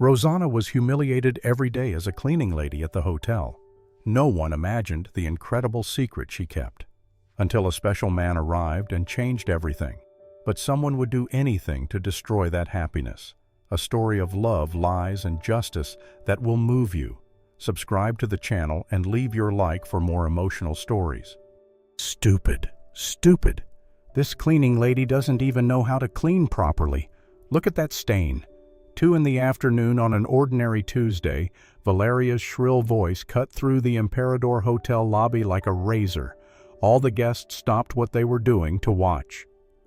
Rosana was humiliated every day as a cleaning lady at the hotel. No one imagined the incredible secret she kept. Until a special man arrived and changed everything. But someone would do anything to destroy that happiness. A story of love, lies, and justice that will move you. Subscribe to the channel and leave your like for more emotional stories. Stupid. Stupid. This cleaning lady doesn't even know how to clean properly. Look at that stain. 2 in the afternoon on an ordinary Tuesday, Valeria's shrill voice cut through the Emperador Hotel lobby like a razor. All the guests stopped what they were doing to watch.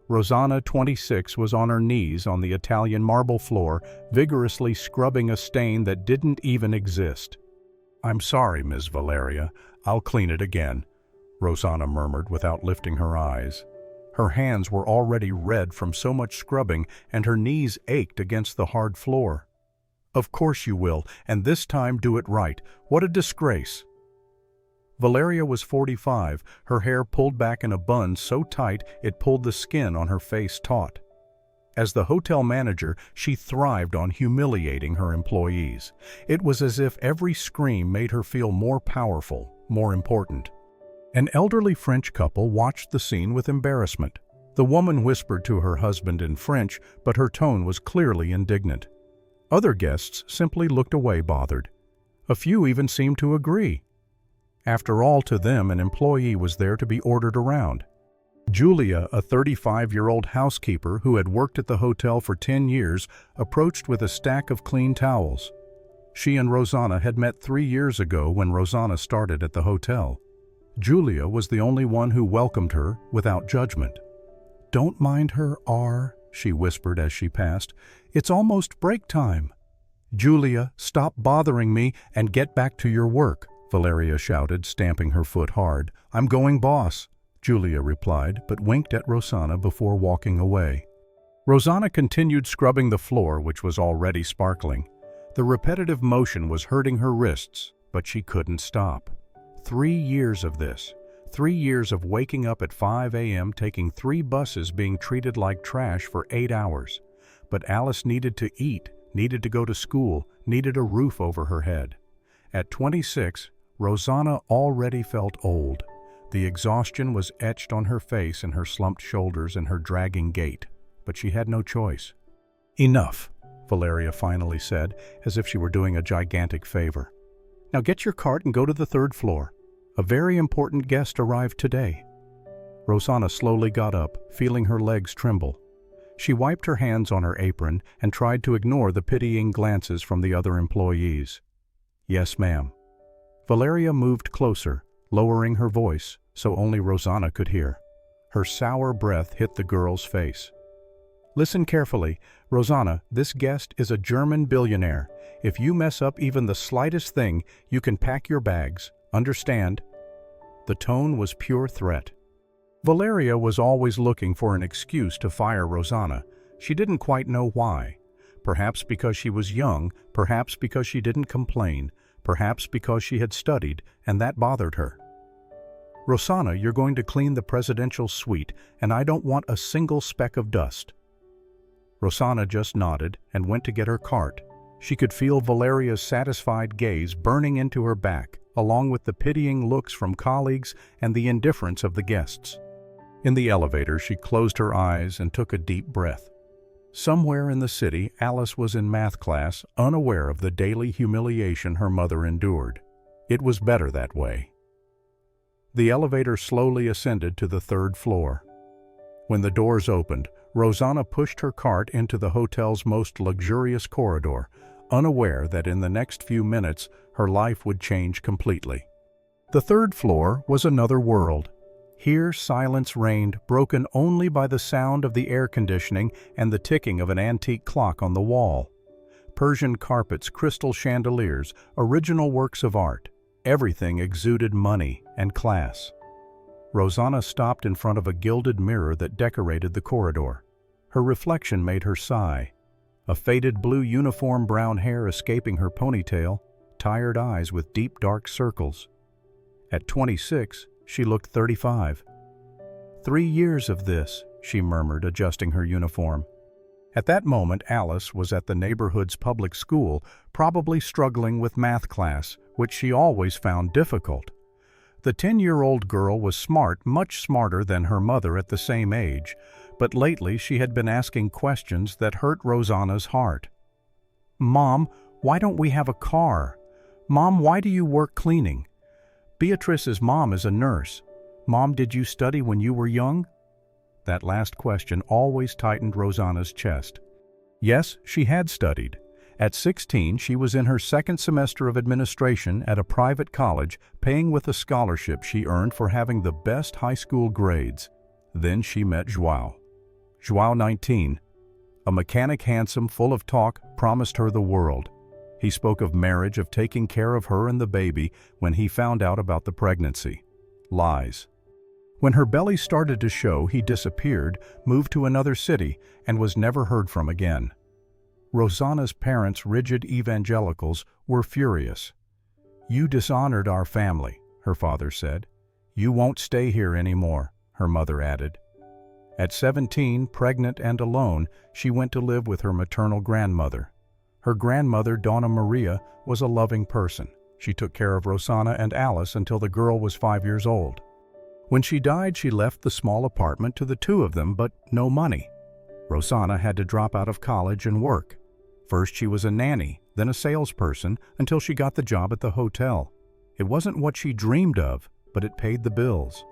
Rosana, 26, was on her knees on the Italian marble floor, vigorously scrubbing a stain that didn't even exist. "I'm sorry, Ms. Valeria. I'll clean it again," Rosana murmured without lifting her eyes. Her hands were already red from so much scrubbing, and her knees ached against the hard floor. "Of course you will, and this time do it right. What a disgrace." Valeria was 45, her hair pulled back in a bun so tight it pulled the skin on her face taut. As the hotel manager, she thrived on humiliating her employees. It was as if every scream made her feel more powerful, more important. An elderly French couple watched the scene with embarrassment. The woman whispered to her husband in French, but her tone was clearly indignant. Other guests simply looked away, bothered. A few even seemed to agree. After all, to them, an employee was there to be ordered around. Julia, a 35-year-old housekeeper who had worked at the hotel for 10 years, approached with a stack of clean towels. She and Rosana had met 3 years ago when Rosana started at the hotel. Julia was the only one who welcomed her without judgment. "Don't mind her, R," she whispered as she passed. "It's almost break time." "Julia, stop bothering me and get back to your work," Valeria shouted, stamping her foot hard. "I'm going, boss," Julia replied, but winked at Rosana before walking away. Rosana continued scrubbing the floor, which was already sparkling. The repetitive motion was hurting her wrists, but she couldn't stop. 3 years of this. 3 years of waking up at 5 a.m., taking 3 buses, being treated like trash for 8 hours. But Alice needed to eat, needed to go to school, needed a roof over her head. At 26, Rosana already felt old. The exhaustion was etched on her face and her slumped shoulders and her dragging gait, but she had no choice. "Enough," Valeria finally said, as if she were doing a gigantic favor. "Now get your cart and go to the 3rd floor. A very important guest arrived today." Rosana slowly got up, feeling her legs tremble. She wiped her hands on her apron and tried to ignore the pitying glances from the other employees. "Yes, ma'am." Valeria moved closer, lowering her voice so only Rosana could hear. Her sour breath hit the girl's face. "Listen carefully. Rosana, this guest is a German billionaire. If you mess up even the slightest thing, you can pack your bags. Understand?" The tone was pure threat. Valeria was always looking for an excuse to fire Rosana. She didn't quite know why. Perhaps because she was young, perhaps because she didn't complain, perhaps because she had studied, and that bothered her. "Rosana, you're going to clean the presidential suite, and I don't want a single speck of dust." Rosana just nodded and went to get her cart. She could feel Valeria's satisfied gaze burning into her back, along with the pitying looks from colleagues and the indifference of the guests. In the elevator, she closed her eyes and took a deep breath. Somewhere in the city, Alice was in math class, unaware of the daily humiliation her mother endured. It was better that way. The elevator slowly ascended to the 3rd floor. When the doors opened, Rosana pushed her cart into the hotel's most luxurious corridor, unaware that in the next few minutes her life would change completely. The 3rd floor was another world. Here silence reigned, broken only by the sound of the air conditioning and the ticking of an antique clock on the wall. Persian carpets, crystal chandeliers, original works of art. Everything exuded money and class. Rosana stopped in front of a gilded mirror that decorated the corridor. Her reflection made her sigh. A faded blue uniform, brown hair escaping her ponytail, tired eyes with deep dark circles. At 26, she looked 35. 3 years of this, she murmured, adjusting her uniform. At that moment, Alice was at the neighborhood's public school, probably struggling with math class, which she always found difficult. The 10-year-old girl was smart, much smarter than her mother at the same age, but lately she had been asking questions that hurt Rosana's heart. "Mom, why don't we have a car? Mom, why do you work cleaning? Beatrice's mom is a nurse. Mom, did you study when you were young?" That last question always tightened Rosana's chest. Yes, she had studied. At 16, she was in her second semester of administration at a private college, paying with a scholarship she earned for having the best high school grades. Then she met João. João, 19. A mechanic, handsome, full of talk, promised her the world. He spoke of marriage, of taking care of her and the baby when he found out about the pregnancy. Lies. When her belly started to show, he disappeared, moved to another city, and was never heard from again. Rosana's parents, rigid evangelicals, were furious. "You dishonored our family," her father said. "You won't stay here anymore," her mother added. At 17, pregnant and alone, she went to live with her maternal grandmother. Her grandmother, Donna Maria, was a loving person. She took care of Rosana and Alice until the girl was 5 years old. When she died, she left the small apartment to the two of them, but no money. Rosana had to drop out of college and work. First she was a nanny, then a salesperson, until she got the job at the hotel. It wasn't what she dreamed of, but it paid the bills.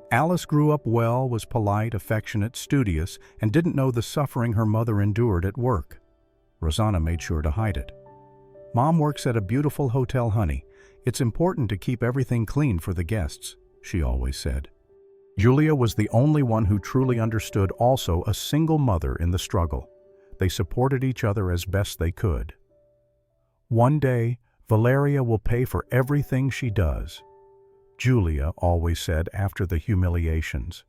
Alice grew up well, was polite, affectionate, studious, and didn't know the suffering her mother endured at work. Rosana made sure to hide it. "Mom works at a beautiful hotel, honey. It's important to keep everything clean for the guests," she always said. Julia was the only one who truly understood, also a single mother in the struggle. They supported each other as best they could. "One day, Valeria will pay for everything she does," Julia always said after the humiliations.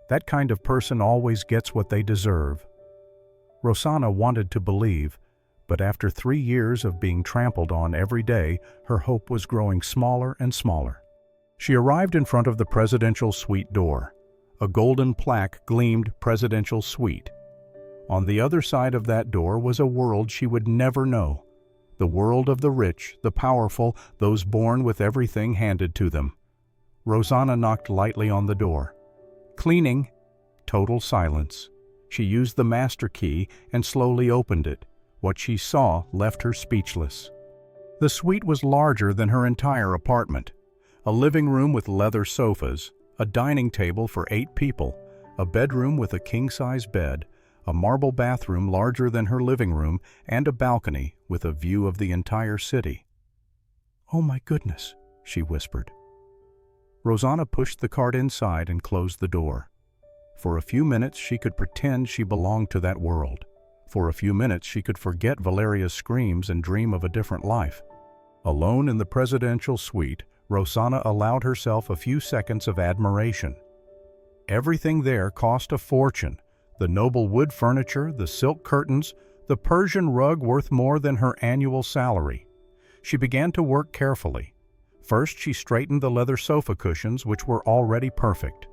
"That kind of person always gets what they deserve." Rosana wanted to believe, but after 3 years of being trampled on every day, her hope was growing smaller and smaller. She arrived in front of the presidential suite door. A golden plaque gleamed "Presidential Suite." On the other side of that door was a world she would never know. The world of the rich, the powerful, those born with everything handed to them. Rosana knocked lightly on the door. "Cleaning." Total silence. She used the master key and slowly opened it. What she saw left her speechless. The suite was larger than her entire apartment. A living room with leather sofas, a dining table for 8 people, a bedroom with a king-size bed, a marble bathroom larger than her living room, and a balcony with a view of the entire city. "Oh my goodness," she whispered. Rosana pushed the cart inside and closed the door. For a few minutes she could pretend she belonged to that world. For a few minutes she could forget Valeria's screams and dream of a different life. Alone in the presidential suite, Rosana allowed herself a few seconds of admiration. Everything there cost a fortune. The noble wood furniture, the silk curtains, the Persian rug worth more than her annual salary. She began to work carefully. First, she straightened the leather sofa cushions, which were already perfect.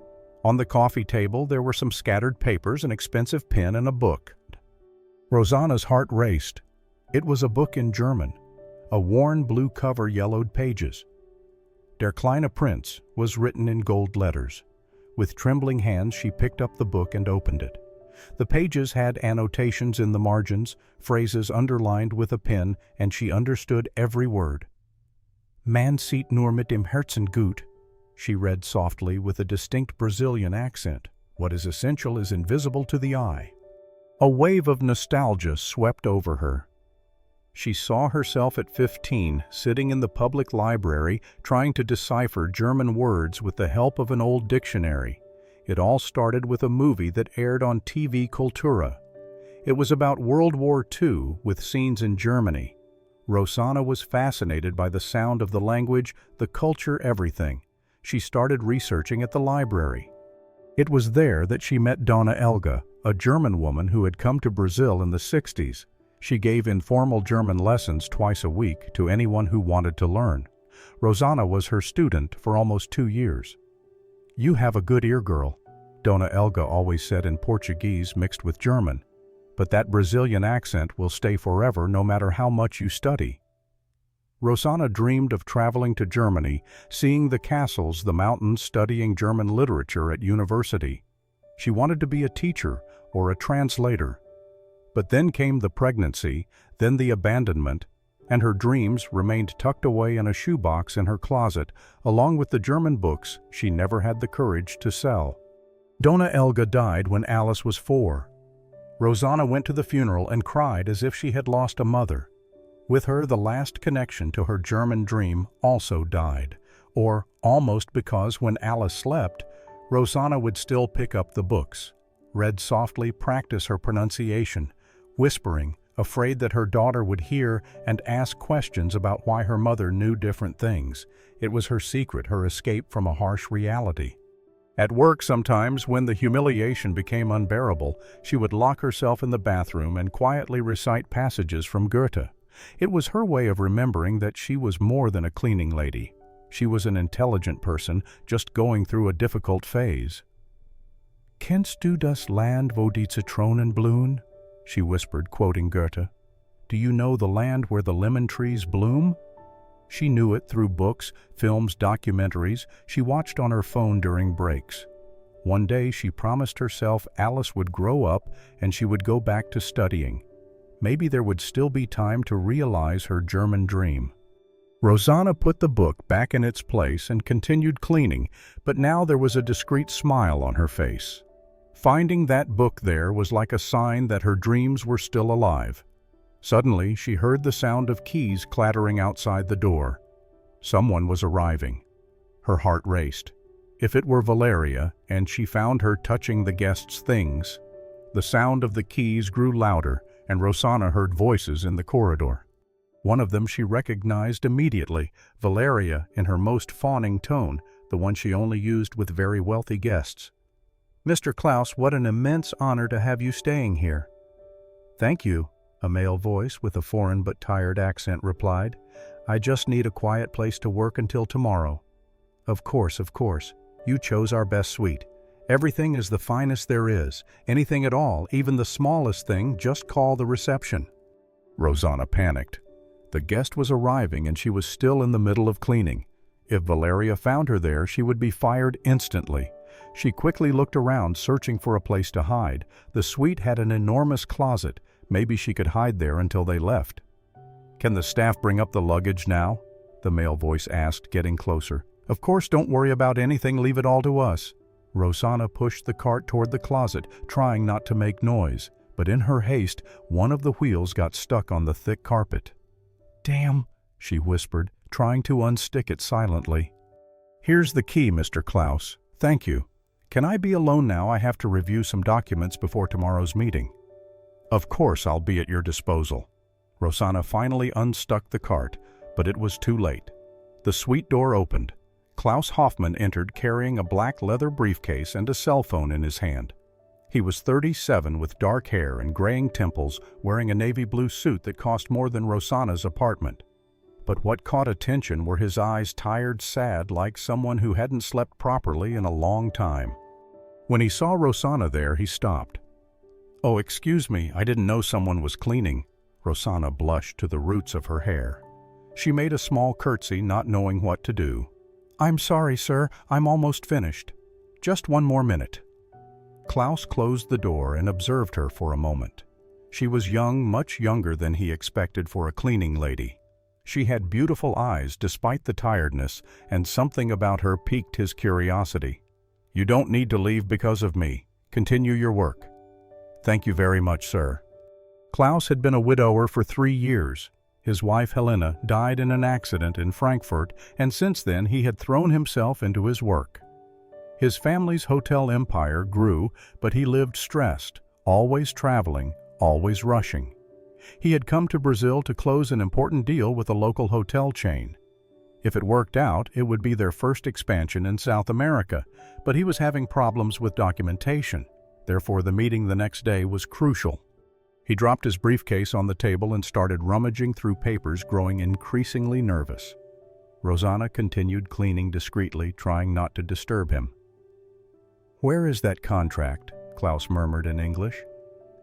On the coffee table, there were some scattered papers, an expensive pen, and a book. Rosana's heart raced. It was a book in German. A worn blue cover yellowed pages. Der kleine Prinz was written in gold letters. With trembling hands, she picked up the book and opened it. The pages had annotations in the margins, phrases underlined with a pen, and she understood every word. "Man sieht nur mit dem Herzen gut," she read softly with a distinct Brazilian accent. "What is essential is invisible to the eye." A wave of nostalgia swept over her. She saw herself at 15, sitting in the public library, trying to decipher German words with the help of an old dictionary. It all started with a movie that aired on TV Kultura. It was about World War II, with scenes in Germany. Rosana was fascinated by the sound of the language, the culture, everything. She started researching at the library. It was there that she met Dona Elga, a German woman who had come to Brazil in the 60s. She gave informal German lessons twice a week to anyone who wanted to learn. Rosana was her student for almost 2 years. "You have a good ear, girl," Dona Elga always said in Portuguese mixed with German. but that Brazilian accent will stay forever no matter how much you study. Rosana dreamed of traveling to Germany, seeing the castles, the mountains, studying German literature at university. She wanted to be a teacher or a translator. But then came the pregnancy, then the abandonment, and her dreams remained tucked away in a shoebox in her closet, along with the German books she never had the courage to sell. Dona Elga died when Alice was 4. Rosana went to the funeral and cried as if she had lost a mother. With her, the last connection to her German dream also died, or almost, because when Alice slept, Rosana would still pick up the books, read softly, practice her pronunciation, whispering, afraid that her daughter would hear and ask questions about why her mother knew different things. It was her secret, her escape from a harsh reality. At work sometimes, when the humiliation became unbearable, she would lock herself in the bathroom and quietly recite passages from Goethe. It was her way of remembering that she was more than a cleaning lady. She was an intelligent person, just going through a difficult phase. "Kennst du das Land, wo die Zitronen blühen?" she whispered, quoting Goethe. "Do you know the land where the lemon trees bloom?" She knew it through books, films, documentaries she watched on her phone during breaks. One day she promised herself Alice would grow up and she would go back to studying. Maybe there would still be time to realize her German dream. Rosana put the book back in its place and continued cleaning, but now there was a discreet smile on her face. Finding that book there was like a sign that her dreams were still alive. Suddenly, she heard the sound of keys clattering outside the door. Someone was arriving. Her heart raced. If it were Valeria, and she found her touching the guest's things. The sound of the keys grew louder, and Rosana heard voices in the corridor. One of them she recognized immediately, Valeria in her most fawning tone, the one she only used with very wealthy guests. "Mr. Klaus, what an immense honor to have you staying here." "Thank you," a male voice with a foreign but tired accent replied. "I just need a quiet place to work until tomorrow." Of course. You chose our best suite. Everything is the finest there is. Anything at all, even the smallest thing, just call the reception." Rosana panicked. The guest was arriving and she was still in the middle of cleaning. If Valeria found her there, she would be fired instantly. She quickly looked around, searching for a place to hide. The suite had an enormous closet. Maybe she could hide there until they left. "Can the staff bring up the luggage now?" the male voice asked, getting closer. "Of course, don't worry about anything, leave it all to us." Rosana pushed the cart toward the closet, trying not to make noise, but in her haste, one of the wheels got stuck on the thick carpet. "Damn," she whispered, trying to unstick it silently. "Here's the key, Mr. Klaus. Thank you. Can I be alone now? I have to review some documents before tomorrow's meeting." "Of course, I'll be at your disposal." Rosana finally unstuck the cart, but it was too late. The suite door opened. Klaus Hoffmann entered carrying a black leather briefcase and a cell phone in his hand. He was 37 with dark hair and graying temples, wearing a navy blue suit that cost more than Rosana's apartment. But what caught attention were his eyes, tired, sad, like someone who hadn't slept properly in a long time. When he saw Rosana there, he stopped. "Oh, excuse me, I didn't know someone was cleaning." Rosana blushed to the roots of her hair. She made a small curtsy, not knowing what to do. "I'm sorry, sir, I'm almost finished. Just one more minute." Klaus closed the door and observed her for a moment. She was young, much younger than he expected for a cleaning lady. She had beautiful eyes despite the tiredness, and something about her piqued his curiosity. "You don't need to leave because of me. Continue your work." "Thank you very much, sir." Klaus had been a widower for 3 years. His wife Helena died in an accident in Frankfurt, and since then he had thrown himself into his work. His family's hotel empire grew, but he lived stressed, always traveling, always rushing. He had come to Brazil to close an important deal with a local hotel chain. If it worked out, it would be their first expansion in South America, but he was having problems with documentation. Therefore, the meeting the next day was crucial. He dropped his briefcase on the table and started rummaging through papers, growing increasingly nervous. Rosana continued cleaning discreetly, trying not to disturb him. "Where is that contract?" Klaus murmured in English.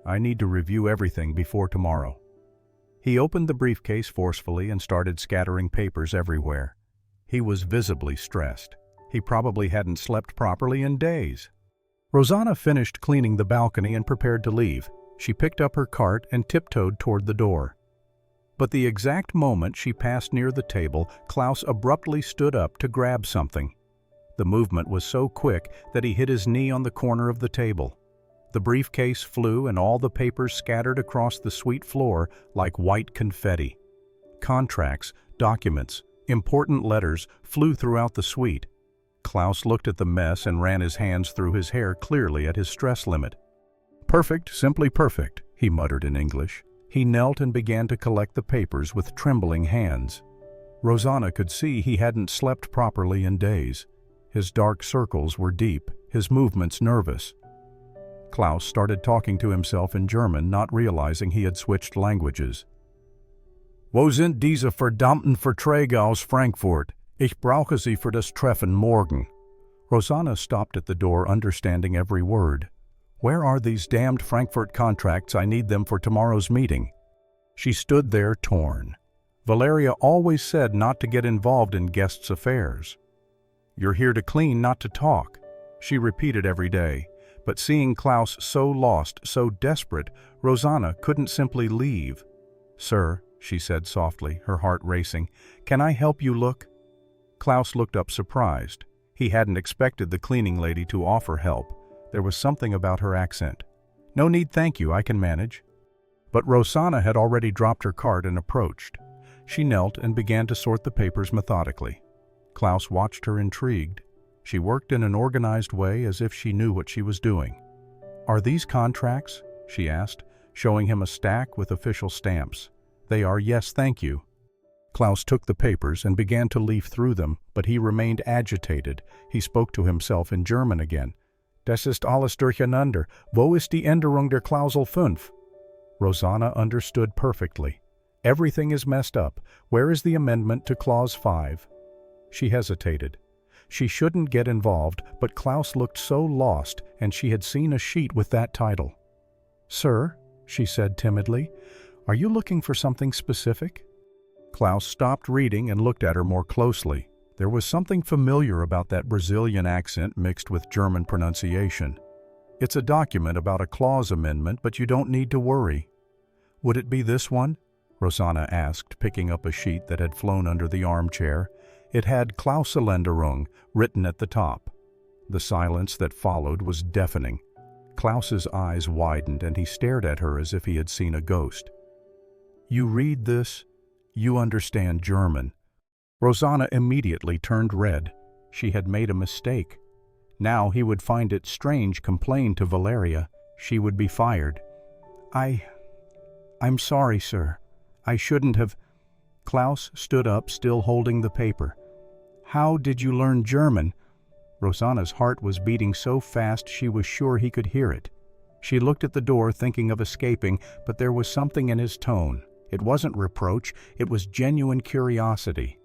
I need to review everything before tomorrow." He opened the briefcase forcefully and started scattering papers everywhere. He was visibly stressed. He probably hadn't slept properly in days. Rosana finished cleaning the balcony and prepared to leave. She picked up her cart and tiptoed toward the door. But the exact moment she passed near the table, Klaus abruptly stood up to grab something. The movement was so quick that he hit his knee on the corner of the table. The briefcase flew and all the papers scattered across the suite floor like white confetti. Contracts, documents, important letters flew throughout the suite. Klaus looked at the mess and ran his hands through his hair, clearly at his stress limit. "Perfect, simply perfect," he muttered in English. He knelt and began to collect the papers with trembling hands. Rosana could see he hadn't slept properly in days. His dark circles were deep, his movements nervous. Klaus started talking to himself in German, not realizing he had switched languages. "Wo sind diese verdammten Verträge aus Frankfurt? Ich brauche sie für das Treffen morgen." Rosana stopped at the door, understanding every word. "Where are these damned Frankfurt contracts? I need them for tomorrow's meeting." She stood there torn. Valeria always said not to get involved in guests' affairs. "You're here to clean, not to talk," she repeated every day. But seeing Klaus so lost, so desperate, Rosana couldn't simply leave. "Sir," she said softly, her heart racing, "can I help you look?" Klaus looked up surprised. He hadn't expected the cleaning lady to offer help. There was something about her accent. "No need, thank you, I can manage." But Rosana had already dropped her cart and approached. She knelt and began to sort the papers methodically. Klaus watched her intrigued. She worked in an organized way as if she knew what she was doing. "Are these contracts?" she asked, showing him a stack with official stamps. "They are, yes, thank you." Klaus took the papers and began to leaf through them, but he remained agitated. He spoke to himself in German again. "Das ist alles durcheinander. Wo ist die Änderung der Klausel 5? Rosana understood perfectly. "Everything is messed up. Where is the amendment to Clause 5? She hesitated. She shouldn't get involved, but Klaus looked so lost, and she had seen a sheet with that title. "Sir," she said timidly, "are you looking for something specific?" Klaus stopped reading and looked at her more closely. There was something familiar about that Brazilian accent mixed with German pronunciation. "It's a document about a clause amendment, but you don't need to worry." "Would it be this one?" Rosana asked, picking up a sheet that had flown under the armchair. It had Klauseländerung written at the top. The silence that followed was deafening. Klaus's eyes widened and he stared at her as if he had seen a ghost. "You read this? You understand German." Rosana immediately turned red. She had made a mistake. Now he would find it strange, complain to Valeria. She would be fired. I'm sorry, sir. I shouldn't have." Klaus stood up, still holding the paper. "How did you learn German?" Rosana's heart was beating so fast she was sure he could hear it. She looked at the door, thinking of escaping, but there was something in his tone. It wasn't reproach, it was genuine curiosity.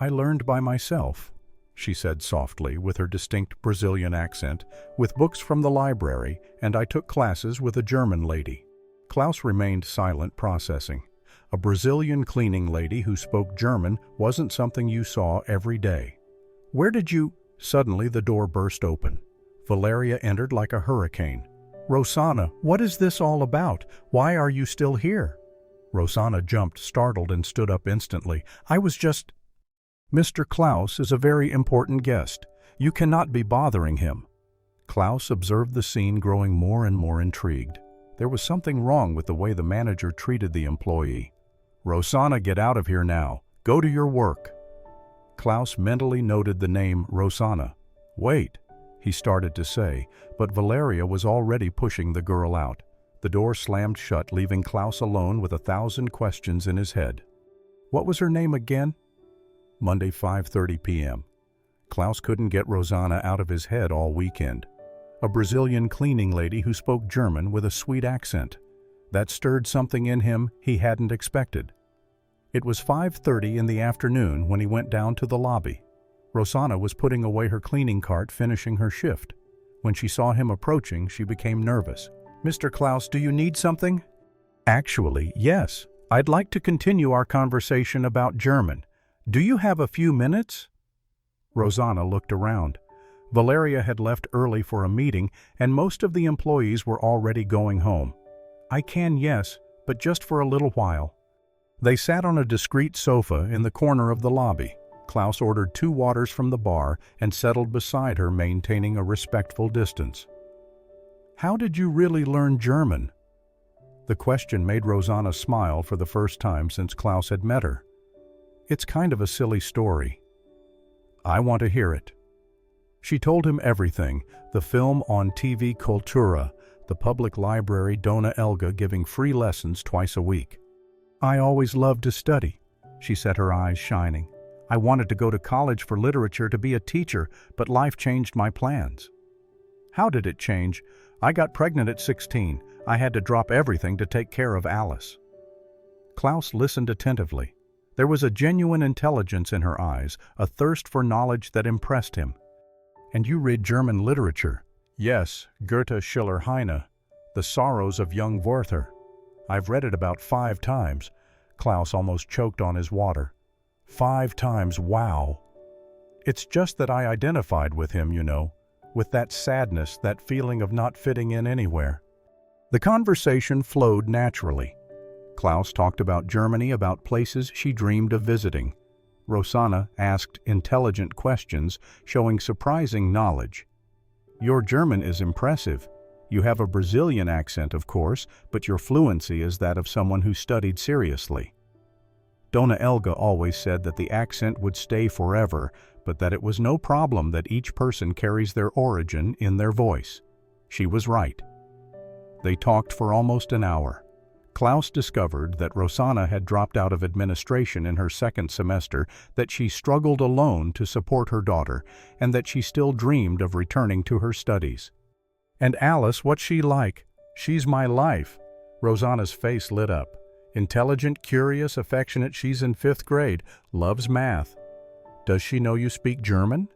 "I learned by myself," she said softly, with her distinct Brazilian accent, "with books from the library, and I took classes with a German lady." Klaus remained silent, processing. A Brazilian cleaning lady who spoke German wasn't something you saw every day. "Where did you—" Suddenly the door burst open. Valeria entered like a hurricane. "Rosana, what is this all about? Why are you still here?" Rosana jumped, startled, and stood up instantly. "I was just—" "Mr. Klaus is a very important guest. You cannot be bothering him." Klaus observed the scene, growing more and more intrigued. There was something wrong with the way the manager treated the employee. "Rosana, get out of here now. Go to your work." Klaus mentally noted the name Rosana. "Wait," he started to say, but Valeria was already pushing the girl out. The door slammed shut, leaving Klaus alone with 1,000 questions in his head. What was her name again? Monday, 5:30 p.m. Klaus couldn't get Rosana out of his head all weekend. A Brazilian cleaning lady who spoke German with a sweet accent. That stirred something in him he hadn't expected. It was 5:30 in the afternoon when he went down to the lobby. Rosana was putting away her cleaning cart, finishing her shift. When she saw him approaching, she became nervous. Mr. Klaus, do you need something? Actually, yes. I'd like to continue our conversation about German. Do you have a few minutes? Rosana looked around. Valeria had left early for a meeting, and most of the employees were already going home. I can, yes, but just for a little while. They sat on a discreet sofa in the corner of the lobby. Klaus ordered 2 waters from the bar and settled beside her, maintaining a respectful distance. How did you really learn German? The question made Rosana smile for the first time since Klaus had met her. It's kind of a silly story. I want to hear it. She told him everything, the film on TV Kultura, the public library Dona Elga giving free lessons twice a week. I always loved to study, she said, her eyes shining. I wanted to go to college for literature to be a teacher, but life changed my plans. How did it change? I got pregnant at 16. I had to drop everything to take care of Alice. Klaus listened attentively. There was a genuine intelligence in her eyes, a thirst for knowledge that impressed him. And you read German literature? Yes, Goethe, Schiller, Heine, The Sorrows of Young Werther. I've read it about 5 times. Klaus almost choked on his water. 5 times, wow. It's just that I identified with him, you know, with that sadness, that feeling of not fitting in anywhere. The conversation flowed naturally. Klaus talked about Germany, about places she dreamed of visiting. Rosana asked intelligent questions, showing surprising knowledge. Your German is impressive. You have a Brazilian accent, of course, but your fluency is that of someone who studied seriously. Dona Elga always said that the accent would stay forever, but that it was no problem that each person carries their origin in their voice. She was right. They talked for almost an hour. Klaus discovered that Rosana had dropped out of administration in her 2nd semester, that she struggled alone to support her daughter, and that she still dreamed of returning to her studies. And Alice, what's she like? She's my life. Rosana's face lit up. Intelligent, curious, affectionate, she's in 5th grade, loves math. Does she know you speak German?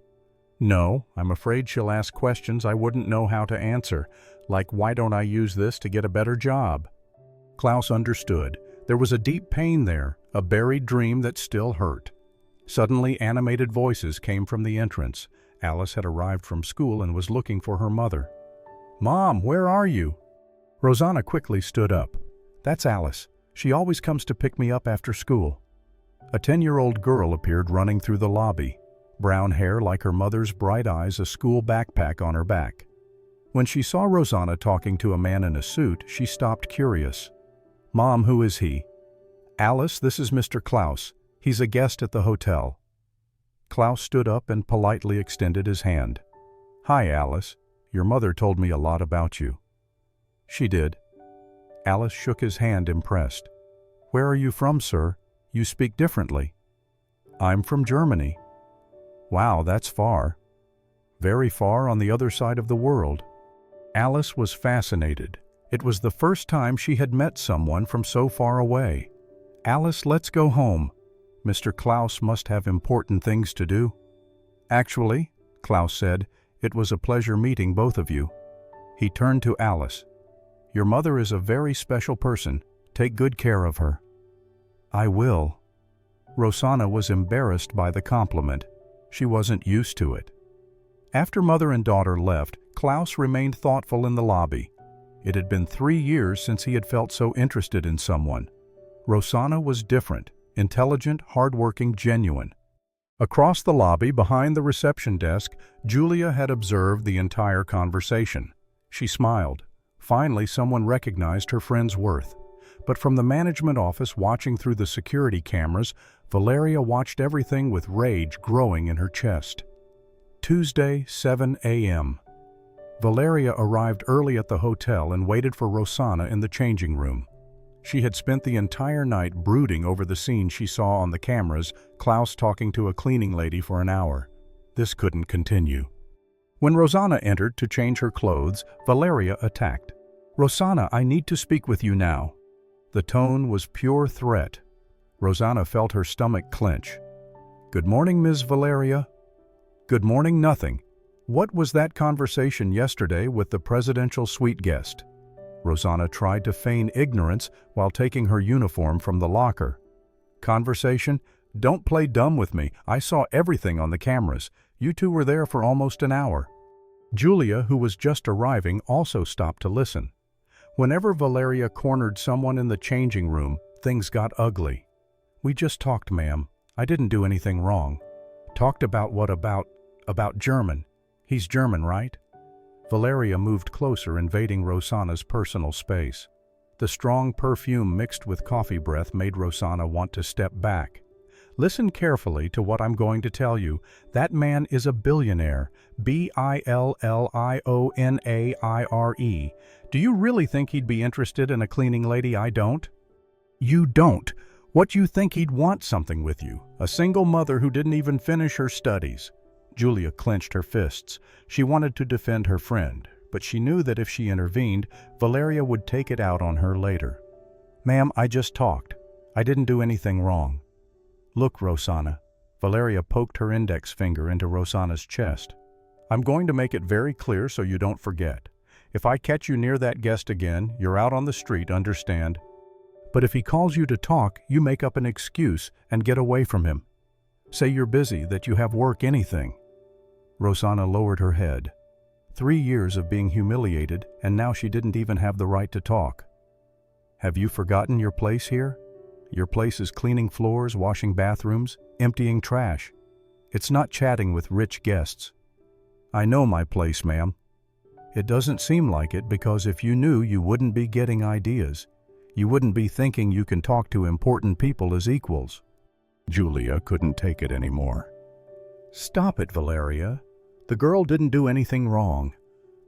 No, I'm afraid she'll ask questions I wouldn't know how to answer, like why don't I use this to get a better job? Klaus understood. There was a deep pain there, a buried dream that still hurt. Suddenly, animated voices came from the entrance. Alice had arrived from school and was looking for her mother. Mom, where are you? Rosana quickly stood up. That's Alice. She always comes to pick me up after school. A 10-year-old girl appeared running through the lobby. Brown hair like her mother's, bright eyes, a school backpack on her back. When she saw Rosana talking to a man in a suit, she stopped, curious. Mom, who is he? Alice, this is Mr. Klaus. He's a guest at the hotel. Klaus stood up and politely extended his hand. Hi, Alice. Your mother told me a lot about you. She did. Alice shook his hand, impressed. Where are you from, sir? You speak differently. I'm from Germany. Wow, that's far. Very far on the other side of the world. Alice was fascinated. It was the first time she had met someone from so far away. Alice, let's go home. Mr. Klaus must have important things to do. Actually, Klaus said, it was a pleasure meeting both of you. He turned to Alice. Your mother is a very special person. Take good care of her. I will. Rosana was embarrassed by the compliment. She wasn't used to it. After mother and daughter left, Klaus remained thoughtful in the lobby. It had been 3 years since he had felt so interested in someone. Rosana was different, intelligent, hardworking, genuine. Across the lobby, behind the reception desk, Julia had observed the entire conversation. She smiled. Finally, someone recognized her friend's worth. But from the management office, watching through the security cameras, Valeria watched everything with rage growing in her chest. Tuesday, 7 a.m. Valeria arrived early at the hotel and waited for Rosana in the changing room. She had spent the entire night brooding over the scene she saw on the cameras, Klaus talking to a cleaning lady for an hour. This couldn't continue. When Rosana entered to change her clothes, Valeria attacked. Rosana, I need to speak with you now. The tone was pure threat. Rosana felt her stomach clench. Good morning, Ms. Valeria. Good morning, nothing. What was that conversation yesterday with the presidential suite guest? Rosana tried to feign ignorance while taking her uniform from the locker. Conversation? Don't play dumb with me. I saw everything on the cameras. You two were there for almost an hour. Julia, who was just arriving, also stopped to listen. Whenever Valeria cornered someone in the changing room, things got ugly. We just talked, ma'am. I didn't do anything wrong. Talked about what about? About German. He's German, right? Valeria moved closer, invading Rosana's personal space. The strong perfume mixed with coffee breath made Rosana want to step back. Listen carefully to what I'm going to tell you. That man is a billionaire. Billionaire. Do you really think he'd be interested in a cleaning lady? I don't. You don't. What you think he'd want something with you? A single mother who didn't even finish her studies. Julia clenched her fists. She wanted to defend her friend, but she knew that if she intervened, Valeria would take it out on her later. Ma'am, I just talked. I didn't do anything wrong. Look, Rosana. Valeria poked her index finger into Rosana's chest. I'm going to make it very clear so you don't forget. If I catch you near that guest again, you're out on the street, understand? But if he calls you to talk, you make up an excuse and get away from him. Say you're busy, that you have work, anything. Rosana lowered her head. 3 years of being humiliated, and now she didn't even have the right to talk. Have you forgotten your place here? Your place is cleaning floors, washing bathrooms, emptying trash. It's not chatting with rich guests. I know my place, ma'am. It doesn't seem like it, because if you knew, you wouldn't be getting ideas. You wouldn't be thinking you can talk to important people as equals. Julia couldn't take it anymore. Stop it, Valeria. The girl didn't do anything wrong.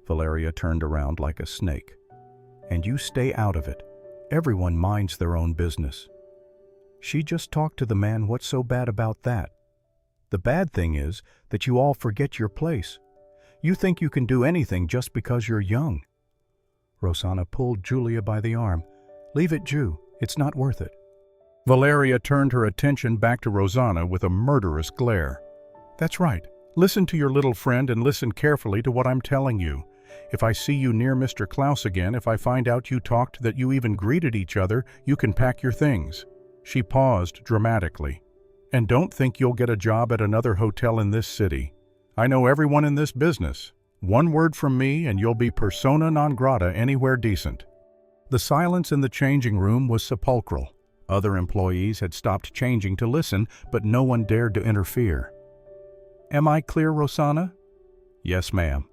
Valeria turned around like a snake. And you stay out of it. Everyone minds their own business. She just talked to the man. What's so bad about that? The bad thing is that you all forget your place. You think you can do anything just because you're young. Rosana pulled Julia by the arm. Leave it, Ju. It's not worth it. Valeria turned her attention back to Rosana with a murderous glare. That's right. Listen to your little friend and listen carefully to what I'm telling you. If I see you near Mr. Klaus again, if I find out you talked, that you even greeted each other, you can pack your things. She paused dramatically. And don't think you'll get a job at another hotel in this city. I know everyone in this business. One word from me and you'll be persona non grata anywhere decent. The silence in the changing room was sepulchral. Other employees had stopped changing to listen, but no one dared to interfere. Am I clear, Rosana? Yes, ma'am.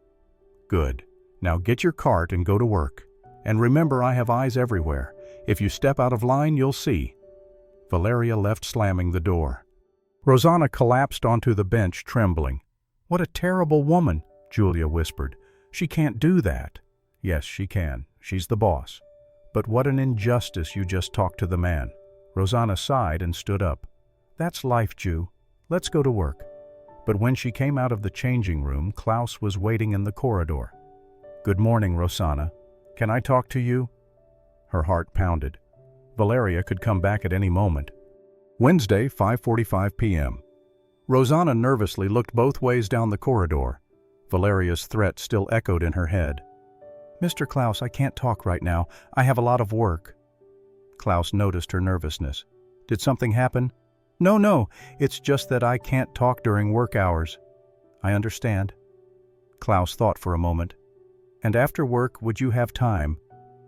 Good. Now get your cart and go to work. And remember, I have eyes everywhere. If you step out of line, you'll see. Valeria left, slamming the door. Rosana collapsed onto the bench, trembling. What a terrible woman, Julia whispered. She can't do that. Yes, she can. She's the boss. But what an injustice. You just talked to the man. Rosana sighed and stood up. That's life, Ju. Let's go to work. But when she came out of the changing room, Klaus was waiting in the corridor. Good morning, Rosana. Can I talk to you? Her heart pounded. Valeria could come back at any moment. Wednesday, 5:45 p.m. Rosana nervously looked both ways down the corridor. Valeria's threat still echoed in her head. Mr. Klaus, I can't talk right now. I have a lot of work. Klaus noticed her nervousness. Did something happen? No, it's just that I can't talk during work hours. I understand. Klaus thought for a moment. And after work, would you have time?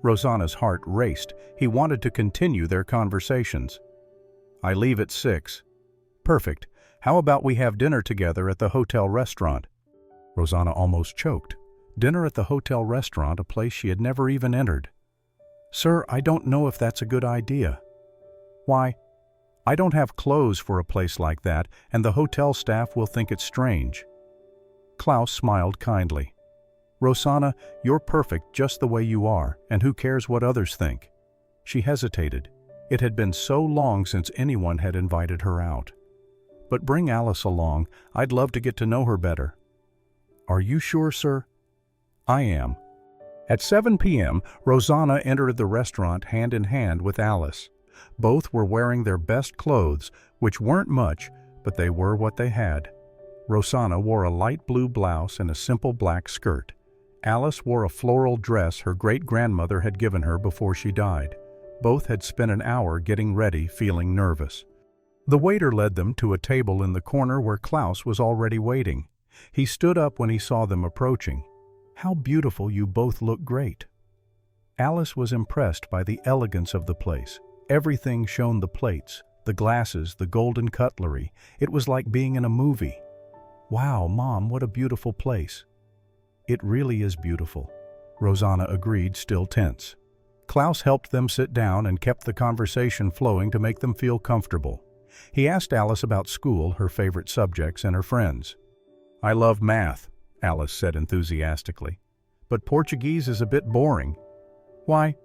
Rosana's heart raced. He wanted to continue their conversations. I leave at 6. Perfect. How about we have dinner together at the hotel restaurant? Rosana almost choked. Dinner at the hotel restaurant, a place she had never even entered. Sir, I don't know if that's a good idea. Why? I don't have clothes for a place like that, and the hotel staff will think it's strange. Klaus smiled kindly. Rosana, you're perfect just the way you are, and who cares what others think? She hesitated. It had been so long since anyone had invited her out. But bring Alice along. I'd love to get to know her better. Are you sure, sir? I am. At 7 p.m., Rosana entered the restaurant hand in hand with Alice. Both were wearing their best clothes, which weren't much, but they were what they had. Rosana wore a light blue blouse and a simple black skirt. Alice wore a floral dress her great-grandmother had given her before she died. Both had spent an hour getting ready, feeling nervous. The waiter led them to a table in the corner where Klaus was already waiting. He stood up when he saw them approaching. "How beautiful, you both look great." Alice was impressed by the elegance of the place. Everything shone: the plates, the glasses, the golden cutlery. It was like being in a movie. "Wow, Mom, what a beautiful place." "It really is beautiful," Rosana agreed, still tense. Klaus helped them sit down and kept the conversation flowing to make them feel comfortable. He asked Alice about school, her favorite subjects, and her friends. "I love math," Alice said enthusiastically. "But Portuguese is a bit boring." "Why?"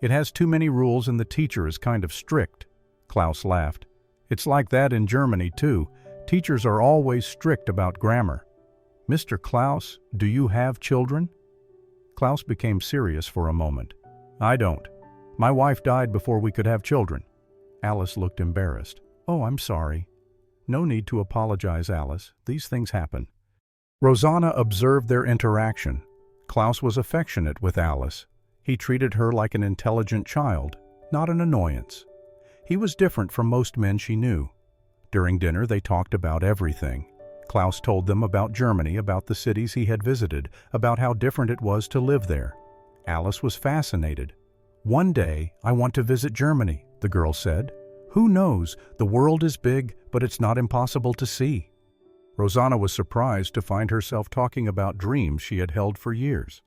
"It has too many rules and the teacher is kind of strict." Klaus laughed. "It's like that in Germany, too. Teachers are always strict about grammar." "Mr. Klaus, do you have children?" Klaus became serious for a moment. "I don't. My wife died before we could have children." Alice looked embarrassed. "Oh, I'm sorry." "No need to apologize, Alice. These things happen." Rosana observed their interaction. Klaus was affectionate with Alice. He treated her like an intelligent child, not an annoyance. He was different from most men she knew. During dinner, they talked about everything. Klaus told them about Germany, about the cities he had visited, about how different it was to live there. Alice was fascinated. "One day, I want to visit Germany," the girl said. "Who knows? The world is big, but it's not impossible to see." Rosana was surprised to find herself talking about dreams she had held for years.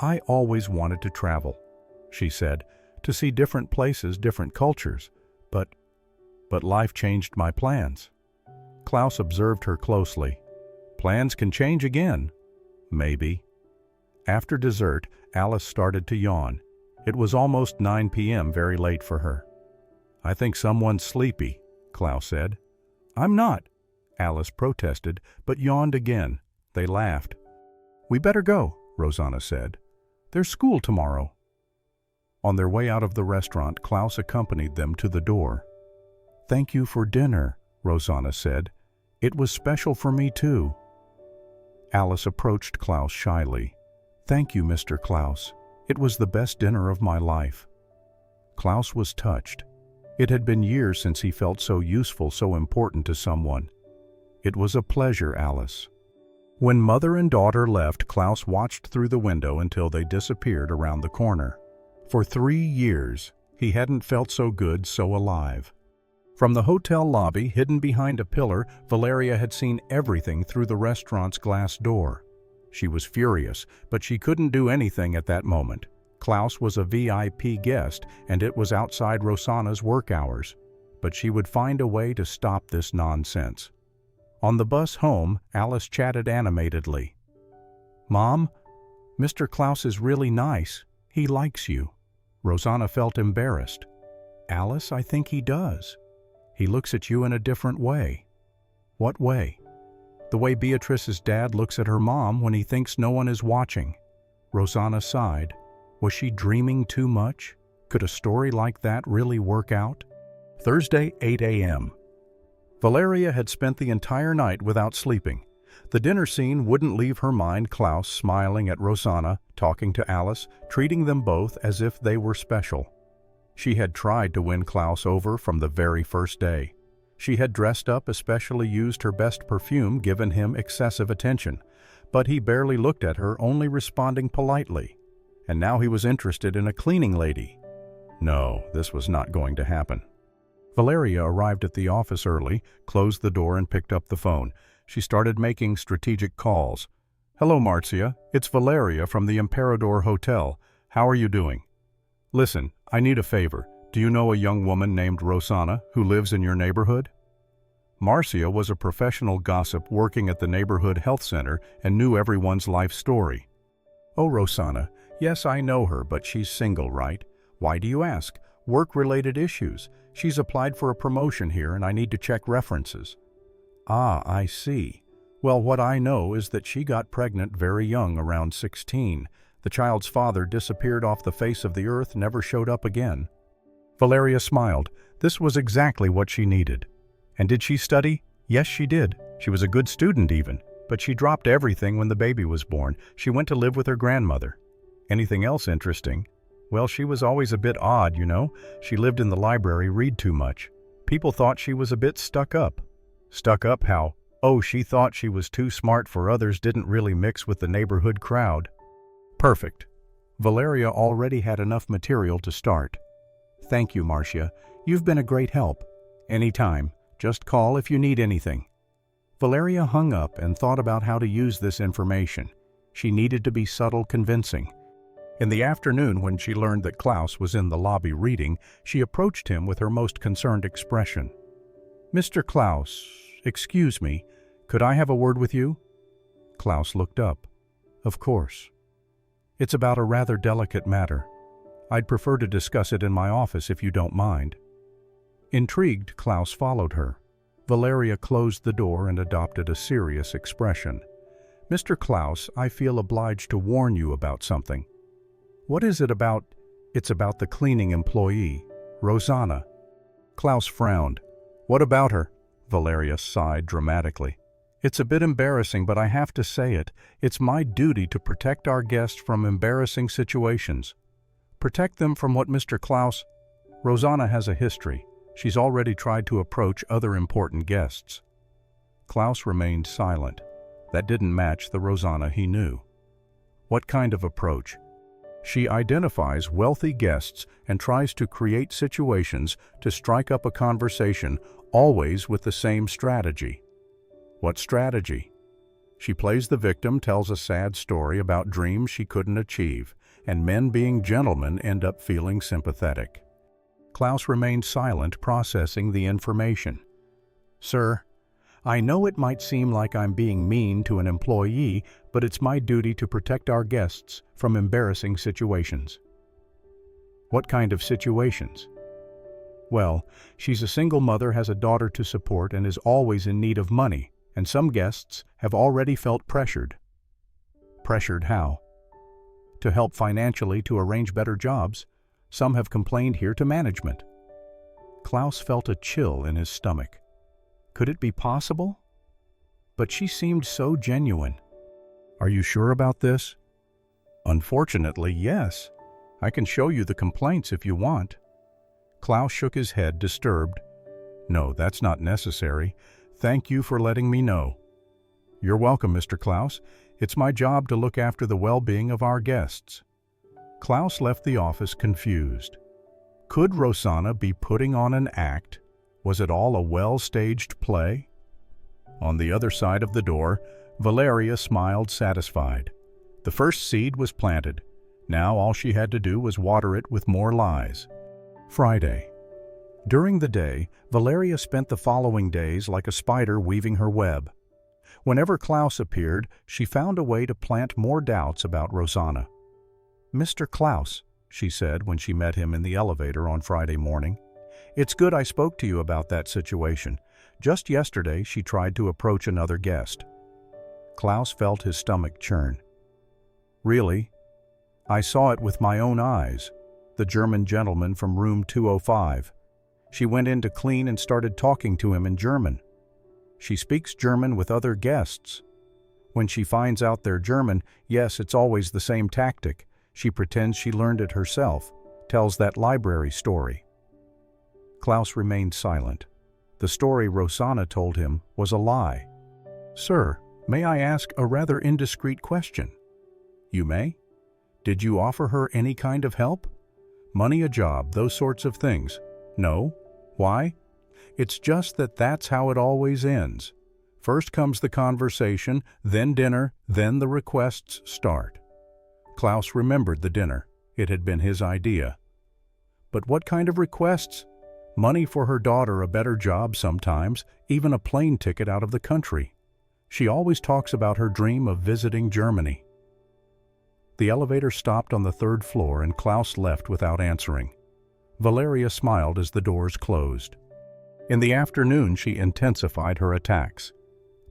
"I always wanted to travel," she said, "to see different places, different cultures. But life changed my plans." Klaus observed her closely. "Plans can change again." "Maybe." After dessert, Alice started to yawn. It was almost 9 p.m., very late for her. "I think someone's sleepy," Klaus said. "I'm not," Alice protested, but yawned again. They laughed. "We better go," Rosana said. "There's school tomorrow." On their way out of the restaurant, Klaus accompanied them to the door. "Thank you for dinner," Rosana said. "It was special for me too." Alice approached Klaus shyly. "Thank you, Mr. Klaus. It was the best dinner of my life." Klaus was touched. It had been years since he felt so useful, so important to someone. "It was a pleasure, Alice." When mother and daughter left, Klaus watched through the window until they disappeared around the corner. For 3 years, he hadn't felt so good, so alive. From the hotel lobby, hidden behind a pillar, Valeria had seen everything through the restaurant's glass door. She was furious, but she couldn't do anything at that moment. Klaus was a VIP guest, and it was outside Rosana's work hours. But she would find a way to stop this nonsense. On the bus home, Alice chatted animatedly. "Mom, Mr. Klaus is really nice. He likes you." Rosana felt embarrassed. "Alice, I think he does. He looks at you in a different way." "What way?" "The way Beatrice's dad looks at her mom when he thinks no one is watching." Rosana sighed. Was she dreaming too much? Could a story like that really work out? Thursday, 8 a.m. Valeria had spent the entire night without sleeping. The dinner scene wouldn't leave her mind. Klaus smiling at Rosana, talking to Alice, treating them both as if they were special. She had tried to win Klaus over from the very first day. She had dressed up, especially used her best perfume, given him excessive attention. But he barely looked at her, only responding politely. And now he was interested in a cleaning lady. No, this was not going to happen. Valeria arrived at the office early, closed the door and picked up the phone. She started making strategic calls. "Hello, Marcia. It's Valeria from the Emperador Hotel. How are you doing? Listen, I need a favor. Do you know a young woman named Rosana who lives in your neighborhood?" Marcia was a professional gossip working at the neighborhood health center and knew everyone's life story. "Oh, Rosana. Yes, I know her, but she's single, right? Why do you ask? Work-related issues. She's applied for a promotion here and I need to check references." "Ah, I see. Well, what I know is that she got pregnant very young, around 16. The child's father disappeared off the face of the earth, never showed up again." Valeria smiled. This was exactly what she needed. "And did she study?" "Yes, she did. She was a good student even. but she dropped everything when the baby was born. She went to live with her grandmother. Anything else interesting? Well, she was always a bit odd, you know. She lived in the library, read too much. People thought she was a bit stuck up. Stuck up how? Oh, she thought she was too smart for others, didn't really mix with the neighborhood crowd. Perfect. Valeria already had enough material to start. Thank you, Marcia. You've been a great help. Anytime. Just call if you need anything. Valeria hung up and thought about how to use this information. She needed to be subtle, convincing. In the afternoon, when she learned that Klaus was in the lobby reading, she approached him with her most concerned expression. Mr. Klaus, excuse me, could I have a word with you? Klaus looked up. Of course. It's about a rather delicate matter. I'd prefer to discuss it in my office if you don't mind. Intrigued, Klaus followed her. Valeria closed the door and adopted a serious expression. Mr. Klaus, I feel obliged to warn you about something. What is it about? It's about the cleaning employee, Rosana. Klaus frowned. What about her? Valeria sighed dramatically. It's a bit embarrassing, but I have to say it. It's my duty to protect our guests from embarrassing situations. Protect them from what, Mr. Klaus? Rosana has a history. She's already tried to approach other important guests. Klaus remained silent. That didn't match the Rosana he knew. What kind of approach? She identifies wealthy guests and tries to create situations to strike up a conversation, always with the same strategy. What strategy? She plays the victim, tells a sad story about dreams she couldn't achieve, and men being gentlemen end up feeling sympathetic. Klaus remained silent, processing the information. Sir, I know it might seem like I'm being mean to an employee, but it's my duty to protect our guests from embarrassing situations. What kind of situations? Well, she's a single mother, has a daughter to support, and is always in need of money, and some guests have already felt pressured. Pressured how? To help financially to arrange better jobs. Some have complained here to management. Klaus felt a chill in his stomach. Could it be possible? But she seemed so genuine. Are you sure about this? Unfortunately, yes. I can show you the complaints if you want. Klaus shook his head, disturbed. No, that's not necessary. Thank you for letting me know. You're welcome, Mr. Klaus. It's my job to look after the well-being of our guests. Klaus left the office confused. Could Rosana be putting on an act? Was it all a well-staged play? On the other side of the door, Valeria smiled satisfied. The first seed was planted. Now all she had to do was water it with more lies. Friday. During the day, Valeria spent the following days like a spider weaving her web. Whenever Klaus appeared, she found a way to plant more doubts about Rosana. Mr. Klaus, she said when she met him in the elevator on Friday morning, it's good I spoke to you about that situation. Just yesterday, she tried to approach another guest. Klaus felt his stomach churn. Really? I saw it with my own eyes. The German gentleman from room 205. She went in to clean and started talking to him in German. She speaks German with other guests. When she finds out they're German, yes, it's always the same tactic. She pretends she learned it herself, tells that library story. Klaus remained silent. The story Rosana told him was a lie. Sir, may I ask a rather indiscreet question? You may. Did you offer her any kind of help? Money, a job, those sorts of things? No? Why? It's just that that's how it always ends. First comes the conversation, then dinner, then the requests start. Klaus remembered the dinner. It had been his idea. But what kind of requests? Money for her daughter, a better job sometimes, even a plane ticket out of the country. She always talks about her dream of visiting Germany. The elevator stopped on the third floor and Klaus left without answering. Valeria smiled as the doors closed. In the afternoon, she intensified her attacks.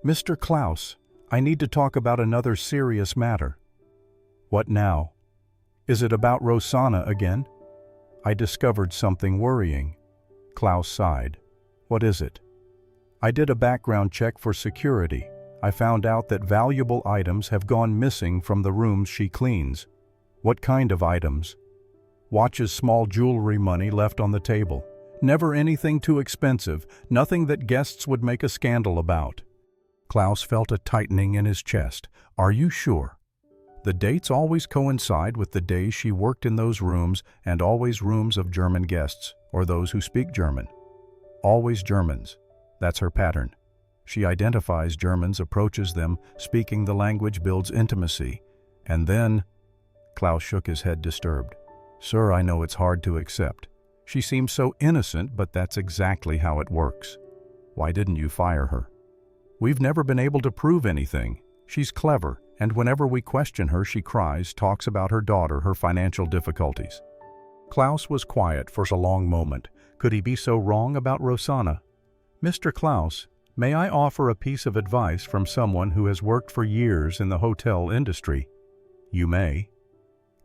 Mr. Klaus, I need to talk about another serious matter. What now? Is it about Rosana again? I discovered something worrying. Klaus sighed. What is it? I did a background check for security. I found out that valuable items have gone missing from the rooms she cleans. What kind of items? Watches, small jewelry, money left on the table. Never anything too expensive, nothing that guests would make a scandal about. Klaus felt a tightening in his chest. Are you sure? The dates always coincide with the days she worked in those rooms, and always rooms of German guests, or those who speak German. Always Germans. That's her pattern. She identifies Germans, approaches them, speaking the language builds intimacy. And then... Klaus shook his head, disturbed. Sir, I know it's hard to accept. She seems so innocent, but that's exactly how it works. Why didn't you fire her? We've never been able to prove anything. She's clever, and whenever we question her, she cries, talks about her daughter, her financial difficulties. Klaus was quiet for a long moment. Could he be so wrong about Rosana? Mr. Klaus, may I offer a piece of advice from someone who has worked for years in the hotel industry? You may.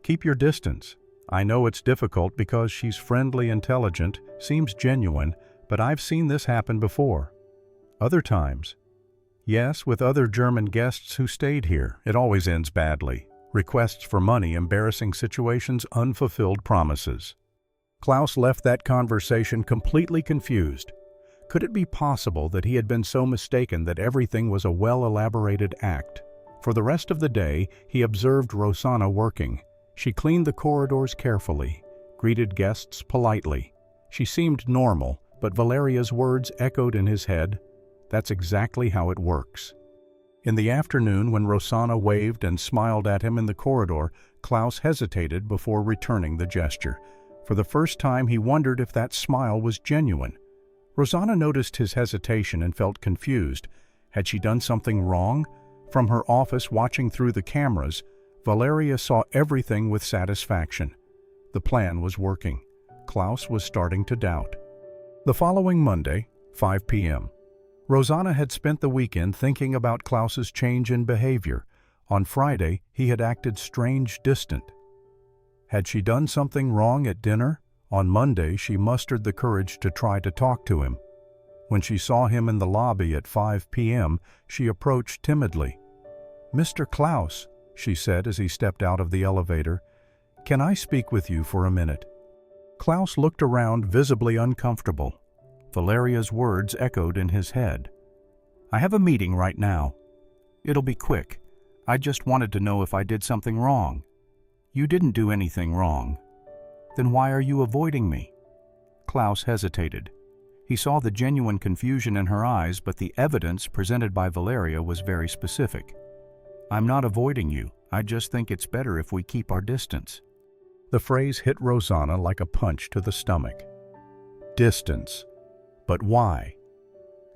Keep your distance. I know it's difficult because she's friendly, intelligent, seems genuine, but I've seen this happen before. Other times. Yes, with other German guests who stayed here. It always ends badly. Requests for money, embarrassing situations, unfulfilled promises. Klaus left that conversation completely confused. Could it be possible that he had been so mistaken that everything was a well-elaborated act? For the rest of the day, he observed Rosana working. She cleaned the corridors carefully, greeted guests politely. She seemed normal, but Valeria's words echoed in his head. That's exactly how it works. In the afternoon, when Rosana waved and smiled at him in the corridor, Klaus hesitated before returning the gesture. For the first time, he wondered if that smile was genuine. Rosana noticed his hesitation and felt confused. Had she done something wrong? From her office, watching through the cameras, Valeria saw everything with satisfaction. The plan was working. Klaus was starting to doubt. The following Monday, 5 p.m., Rosana had spent the weekend thinking about Klaus's change in behavior. On Friday, he had acted strange, distant. Had she done something wrong at dinner? On Monday, she mustered the courage to try to talk to him. When she saw him in the lobby at 5 p.m., she approached timidly. "Mr. Klaus," she said as he stepped out of the elevator, "can I speak with you for a minute?" Klaus looked around, visibly uncomfortable. Valeria's words echoed in his head. "I have a meeting right now. It'll be quick. I just wanted to know if I did something wrong." "You didn't do anything wrong." "Then why are you avoiding me?" Klaus hesitated. He saw the genuine confusion in her eyes, but the evidence presented by Valeria was very specific. "I'm not avoiding you. I just think it's better if we keep our distance." The phrase hit Rosana like a punch to the stomach. Distance. But why?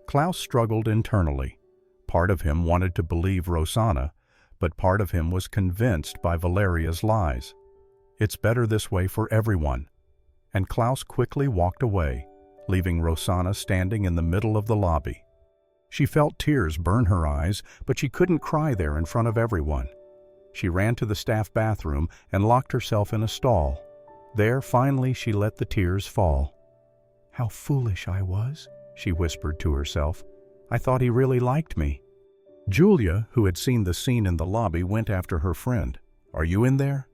Klaus struggled internally. Part of him wanted to believe Rosana, but part of him was convinced by Valeria's lies. It's better this way for everyone. And Klaus quickly walked away, leaving Rosana standing in the middle of the lobby. She felt tears burn her eyes, but she couldn't cry there in front of everyone. She ran to the staff bathroom and locked herself in a stall. There, finally, she let the tears fall. "How foolish I was," she whispered to herself. "I thought he really liked me." Julia, who had seen the scene in the lobby, went after her friend. "Are you in there?"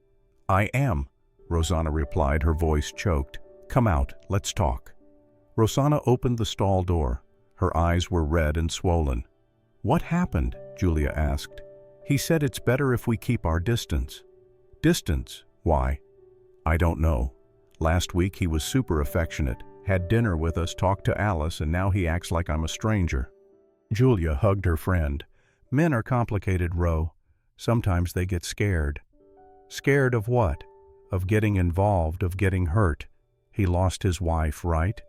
"I am," Rosana replied, her voice choked. "Come out, let's talk." Rosana opened the stall door. Her eyes were red and swollen. "What happened?" Julia asked. "He said it's better if we keep our distance." "Distance? Why?" "I don't know. Last week he was super affectionate, had dinner with us, talked to Alice, and now he acts like I'm a stranger." Julia hugged her friend. "Men are complicated, Ro. Sometimes they get scared." "Scared of what?" "Of getting involved, of getting hurt. He lost his wife, right?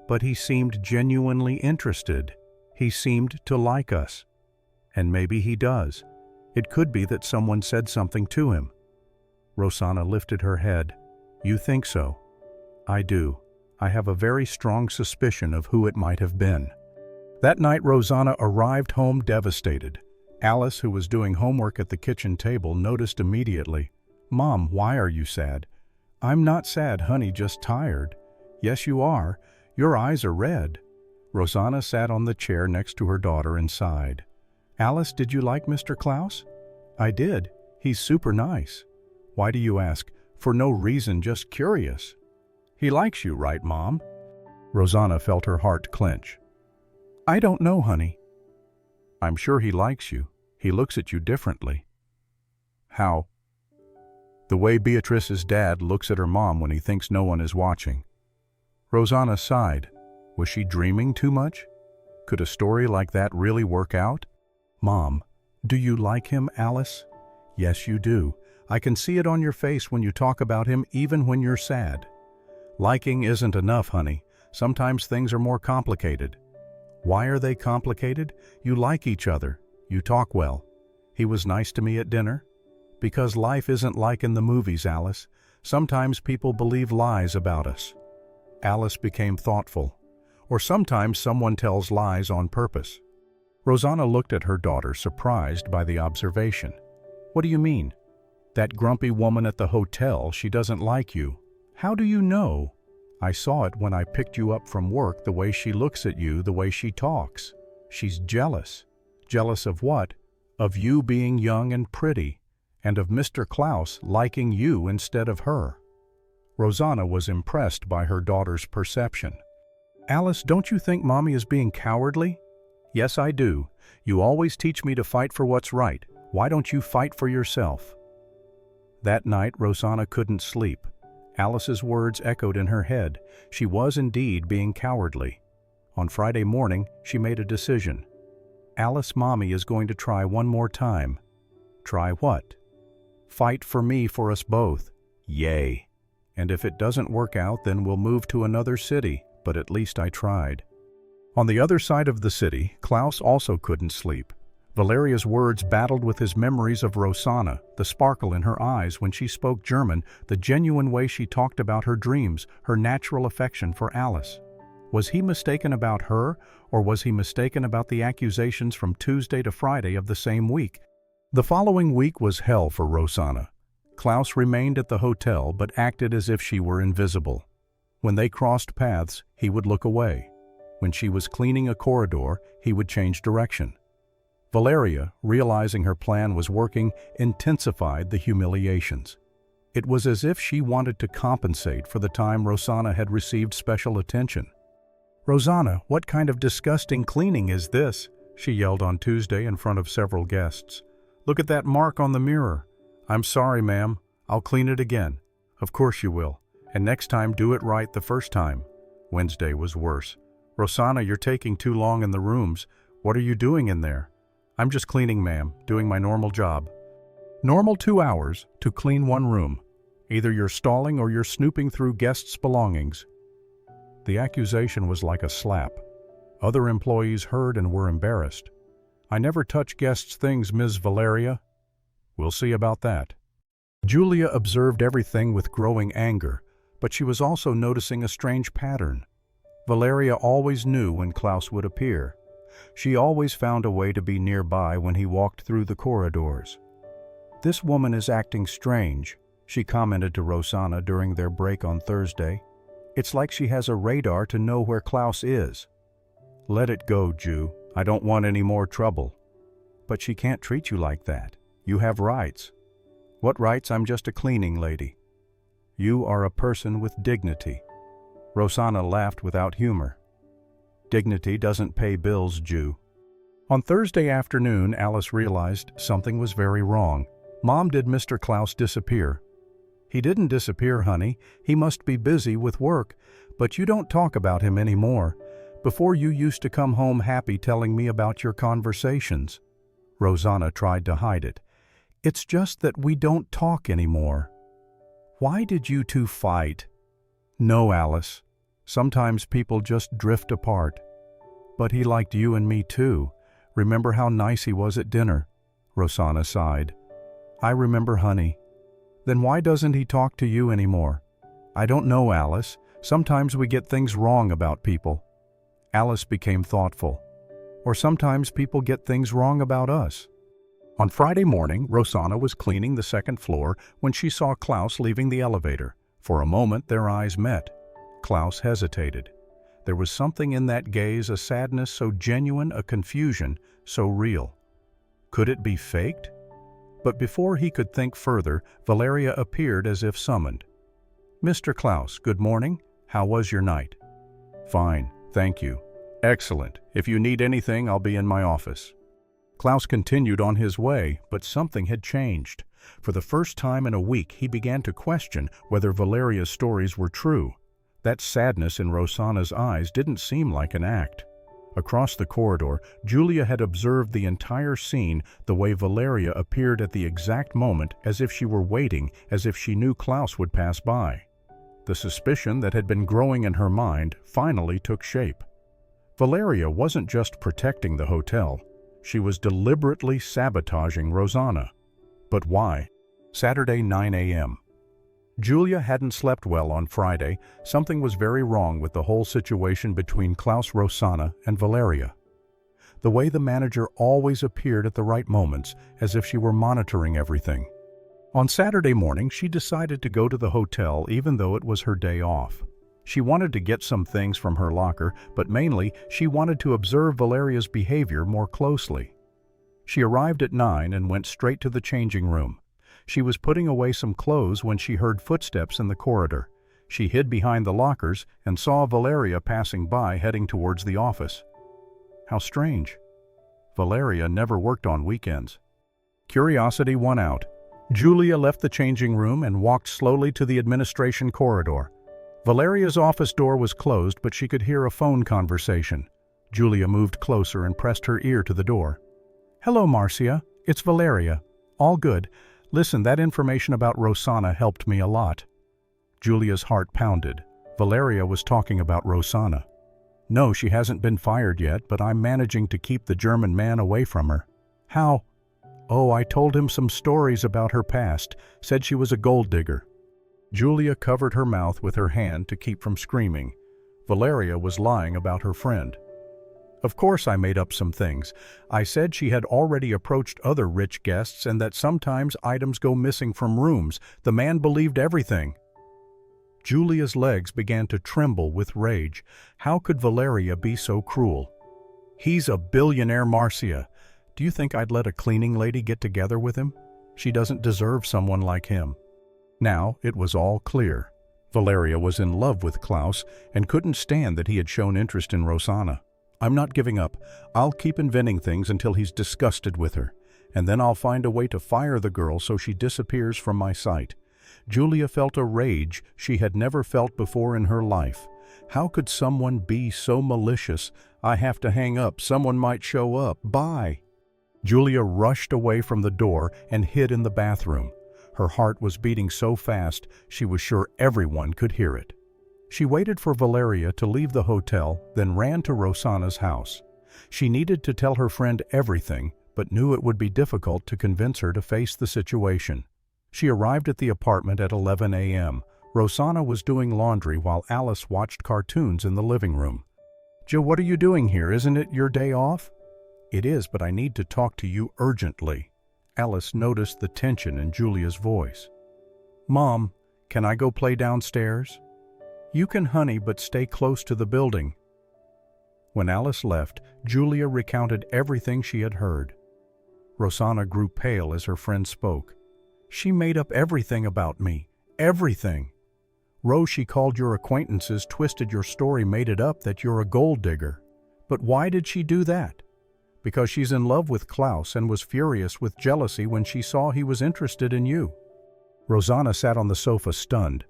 But he seemed genuinely interested. He seemed to like us. And maybe he does. It could be that someone said something to him." Rosana lifted her head. "You think so?" "I do. I have a very strong suspicion of who it might have been." That night, Rosana arrived home devastated. Alice, who was doing homework at the kitchen table, noticed immediately. "Mom, why are you sad?" "I'm not sad, honey, just tired." "Yes, you are. Your eyes are red." Rosana sat on the chair next to her daughter and sighed. Alice, did you like Mr. Klaus? I did. He's super nice. Why do you ask? For no reason, just curious. He likes you, right, Mom? Rosana felt her heart clench. I don't know, honey. I'm sure he likes you. He looks at you differently. How? The way Beatrice's dad looks at her mom when he thinks no one is watching. Rosana sighed. Was she dreaming too much? Could a story like that really work out? Mom, do you like him, Alice? Yes, you do. I can see it on your face when you talk about him, even when you're sad. Liking isn't enough, honey. Sometimes things are more complicated. Why are they complicated? You like each other. You talk well. He was nice to me at dinner. Because life isn't like in the movies, Alice. Sometimes people believe lies about us. Alice became thoughtful. Or sometimes someone tells lies on purpose. Rosana looked at her daughter, surprised by the observation. What do you mean? That grumpy woman at the hotel, she doesn't like you. How do you know? I saw it when I picked you up from work, the way she looks at you, the way she talks. She's jealous. Jealous of what? Of you being young and pretty, and of Mr. Klaus liking you instead of her. Rosana was impressed by her daughter's perception. Alice, don't you think Mommy is being cowardly? Yes, I do. You always teach me to fight for what's right. Why don't you fight for yourself? That night, Rosana couldn't sleep. Alice's words echoed in her head. She was indeed being cowardly. On Friday morning, she made a decision. Alice, Mommy is going to try one more time. Try what? Fight for me, for us both. Yay. And if it doesn't work out, then we'll move to another city, but at least I tried. On the other side of the city, Klaus also couldn't sleep. Valeria's words battled with his memories of Rosana, the sparkle in her eyes when she spoke German, the genuine way she talked about her dreams, her natural affection for Alice. Was he mistaken about her, or was he mistaken about the accusations from Tuesday to Friday of the same week? The following week was hell for Rosana. Klaus remained at the hotel but acted as if she were invisible. When they crossed paths, he would look away. When she was cleaning a corridor, he would change direction. Valeria, realizing her plan was working, intensified the humiliations. It was as if she wanted to compensate for the time Rosana had received special attention. Rosana, what kind of disgusting cleaning is this? She yelled on Tuesday in front of several guests. Look at that mark on the mirror. I'm sorry, ma'am. I'll clean it again. Of course you will. And next time do it right the first time. Wednesday was worse. Rosana, you're taking too long in the rooms. What are you doing in there? I'm just cleaning, ma'am, doing my normal job. Normal 2 hours to clean one room. Either you're stalling or you're snooping through guests' belongings. The accusation was like a slap. Other employees heard and were embarrassed. I never touch guests' things, Ms. Valeria. We'll see about that. Julia observed everything with growing anger, but she was also noticing a strange pattern. Valeria always knew when Klaus would appear. She always found a way to be nearby when he walked through the corridors. This woman is acting strange, she commented to Rosana during their break on Thursday. It's like she has a radar to know where Klaus is. Let it go, Ju. I don't want any more trouble. But she can't treat you like that. You have rights. What rights? I'm just a cleaning lady. You are a person with dignity. Rosana laughed without humor. Dignity doesn't pay bills, Ju. On Thursday afternoon, Alice realized something was very wrong. Mom, did Mr. Klaus disappear? He didn't disappear, honey. He must be busy with work. But you don't talk about him anymore. Before you used to come home happy telling me about your conversations. Rosana tried to hide it. It's just that we don't talk anymore. Why did you two fight? No, Alice. Sometimes people just drift apart. But he liked you and me too. Remember how nice he was at dinner? Rosana sighed. I remember, honey. Then why doesn't he talk to you anymore? I don't know, Alice. Sometimes we get things wrong about people. Alice became thoughtful. Or sometimes people get things wrong about us. On Friday morning, Rosana was cleaning the second floor when she saw Klaus leaving the elevator. For a moment, their eyes met. Klaus hesitated. There was something in that gaze, a sadness so genuine, a confusion so real. Could it be faked? But before he could think further, Valeria appeared as if summoned. "Mr. Klaus, good morning. How was your night?" "Fine, thank you." "Excellent. If you need anything, I'll be in my office." Klaus continued on his way, but something had changed. For the first time in a week, he began to question whether Valeria's stories were true. That sadness in Rosana's eyes didn't seem like an act. Across the corridor, Julia had observed the entire scene, the way Valeria appeared at the exact moment, as if she were waiting, as if she knew Klaus would pass by. The suspicion that had been growing in her mind finally took shape. Valeria wasn't just protecting the hotel. She was deliberately sabotaging Rosana. But why? Saturday, 9 a.m. Julia hadn't slept well on Friday. Something was very wrong with the whole situation between Klaus, Rosana, and Valeria. The way the manager always appeared at the right moments, as if she were monitoring everything. On Saturday morning, she decided to go to the hotel even though it was her day off. She wanted to get some things from her locker, but mainly she wanted to observe Valeria's behavior more closely. She arrived at 9 and went straight to the changing room. She was putting away some clothes when she heard footsteps in the corridor. She hid behind the lockers and saw Valeria passing by heading towards the office. How strange. Valeria never worked on weekends. Curiosity won out. Julia left the changing room and walked slowly to the administration corridor. Valeria's office door was closed, but she could hear a phone conversation. Julia moved closer and pressed her ear to the door. "Hello, Marcia. It's Valeria. All good. Listen, that information about Rosana helped me a lot." Julia's heart pounded. Valeria was talking about Rosana. "No, she hasn't been fired yet, but I'm managing to keep the German man away from her." "How?" "Oh, I told him some stories about her past, said she was a gold digger." Julia covered her mouth with her hand to keep from screaming. Valeria was lying about her friend. "Of course I made up some things. I said she had already approached other rich guests and that sometimes items go missing from rooms. The man believed everything." Julia's legs began to tremble with rage. How could Valeria be so cruel? "He's a billionaire, Marcia. Do you think I'd let a cleaning lady get together with him? She doesn't deserve someone like him." Now it was all clear. Valeria was in love with Klaus and couldn't stand that he had shown interest in Rosana. "I'm not giving up. I'll keep inventing things until he's disgusted with her. And then I'll find a way to fire the girl so she disappears from my sight." Julia felt a rage she had never felt before in her life. How could someone be so malicious? "I have to hang up. Someone might show up. Bye." Julia rushed away from the door and hid in the bathroom. Her heart was beating so fast she was sure everyone could hear it. She waited for Valeria to leave the hotel, then ran to Rosana's house. She needed to tell her friend everything, but knew it would be difficult to convince her to face the situation. She arrived at the apartment at 11 a.m. Rosana was doing laundry while Alice watched cartoons in the living room. "Jill, what are you doing here? Isn't it your day off?" "It is, but I need to talk to you urgently." Alice noticed the tension in Julia's voice. "Mom, can I go play downstairs?" "You can, honey, but stay close to the building." When Alice left, Julia recounted everything she had heard. Rosana grew pale as her friend spoke. "She made up everything about me. Everything. Rose, she called your acquaintances, twisted your story, made it up that you're a gold digger. But why did she do that? Because she's in love with Klaus and was furious with jealousy when she saw he was interested in you." Rosana sat on the sofa stunned.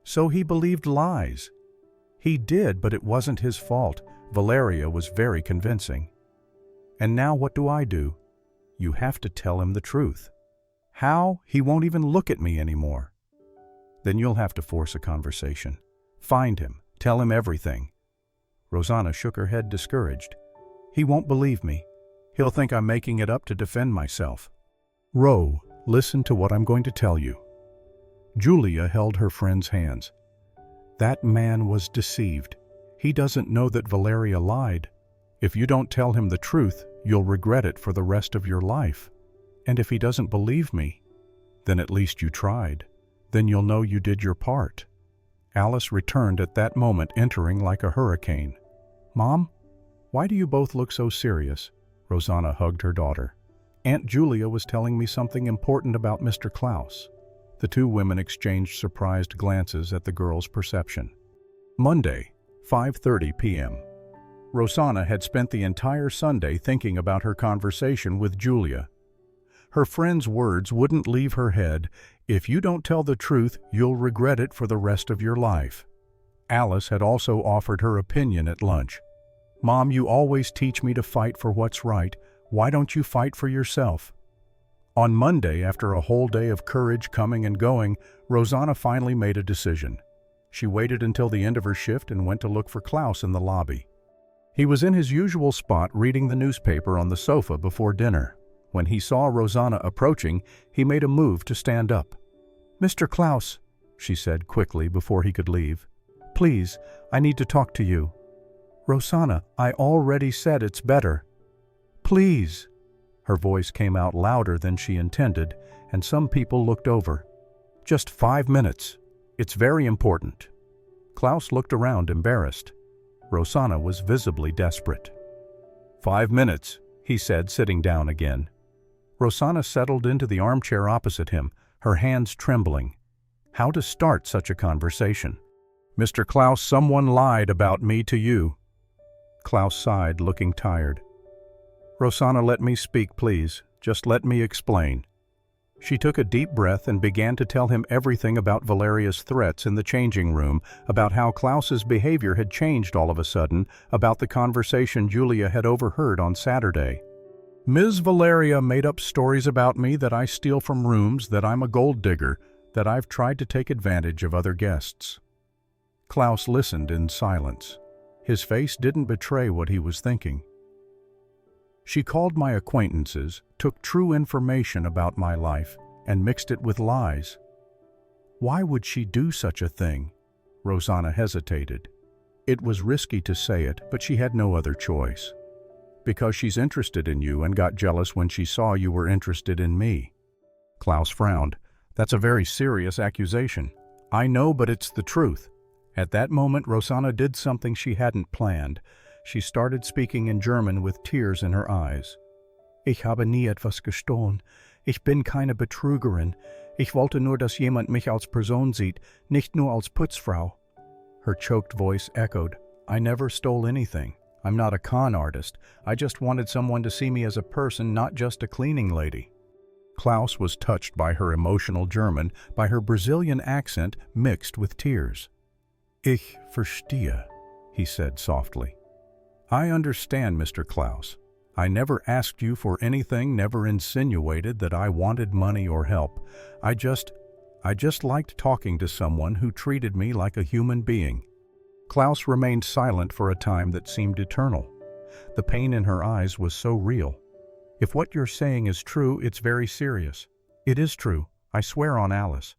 "So he believed lies." "He did, but it wasn't his fault. Valeria was very convincing." "And now what do I do?" "You have to tell him the truth." "How? He won't even look at me anymore." "Then you'll have to force a conversation. Find him. Tell him everything." Rosana shook her head discouraged. "He won't believe me. He'll think I'm making it up to defend myself." "Ro, listen to what I'm going to tell you." Julia held her friend's hands. "That man was deceived. He doesn't know that Valeria lied. If you don't tell him the truth, you'll regret it for the rest of your life. And if he doesn't believe me, then at least you tried. Then you'll know you did your part." Alice returned at that moment, entering like a hurricane. "Mom, why do you both look so serious?" Rosana hugged her daughter. Aunt Julia was telling me something important about Mr. Klaus. The two women exchanged surprised glances at the girl's perception. Monday, 5:30 p.m. Rosana had spent the entire Sunday thinking about her conversation with Julia. Her friend's words wouldn't leave her head. "If you don't tell the truth, you'll regret it for the rest of your life." Alice had also offered her opinion at lunch. "Mom, you always teach me to fight for what's right. Why don't you fight for yourself?" On Monday, after a whole day of courage coming and going, Rosana finally made a decision. She waited until the end of her shift and went to look for Klaus in the lobby. He was in his usual spot reading the newspaper on the sofa before dinner. When he saw Rosana approaching, he made a move to stand up. "Mr. Klaus," she said quickly before he could leave, "please, I need to talk to you." "Rosana, I already said it's better." "Please." Her voice came out louder than she intended, and some people looked over. "Just 5 minutes. It's very important." Klaus looked around, embarrassed. Rosana was visibly desperate. "5 minutes," he said, sitting down again. Rosana settled into the armchair opposite him, her hands trembling. How to start such a conversation? "Mr. Klaus, someone lied about me to you." Klaus sighed, looking tired. "Rosana, let me speak, please. Just let me explain." She took a deep breath and began to tell him everything about Valeria's threats in the changing room, about how Klaus's behavior had changed all of a sudden, about the conversation Julia had overheard on Saturday. "Ms. Valeria made up stories about me, that I steal from rooms, that I'm a gold digger, that I've tried to take advantage of other guests." Klaus listened in silence. His face didn't betray what he was thinking. "She called my acquaintances, took true information about my life, and mixed it with lies." Why would she do such a thing? Rosana hesitated. It was risky to say it, but she had no other choice. "Because she's interested in you and got jealous when she saw you were interested in me." Klaus frowned. "That's a very serious accusation." "I know, but it's the truth." At that moment, Rosana did something she hadn't planned. She started speaking in German with tears in her eyes. "Ich habe nie etwas gestohlen. Ich bin keine Betrügerin. Ich wollte nur, dass jemand mich als Person sieht, nicht nur als Putzfrau." Her choked voice echoed. "I never stole anything. I'm not a con artist. I just wanted someone to see me as a person, not just a cleaning lady." Klaus was touched by her emotional German, by her Brazilian accent mixed with tears. "Ich verstehe," he said softly. "I understand, Mr. Klaus. I never asked you for anything, never insinuated that I wanted money or help. I just liked talking to someone who treated me like a human being." Klaus remained silent for a time that seemed eternal. The pain in her eyes was so real. "If what you're saying is true, it's very serious." "It is true. I swear on Alice."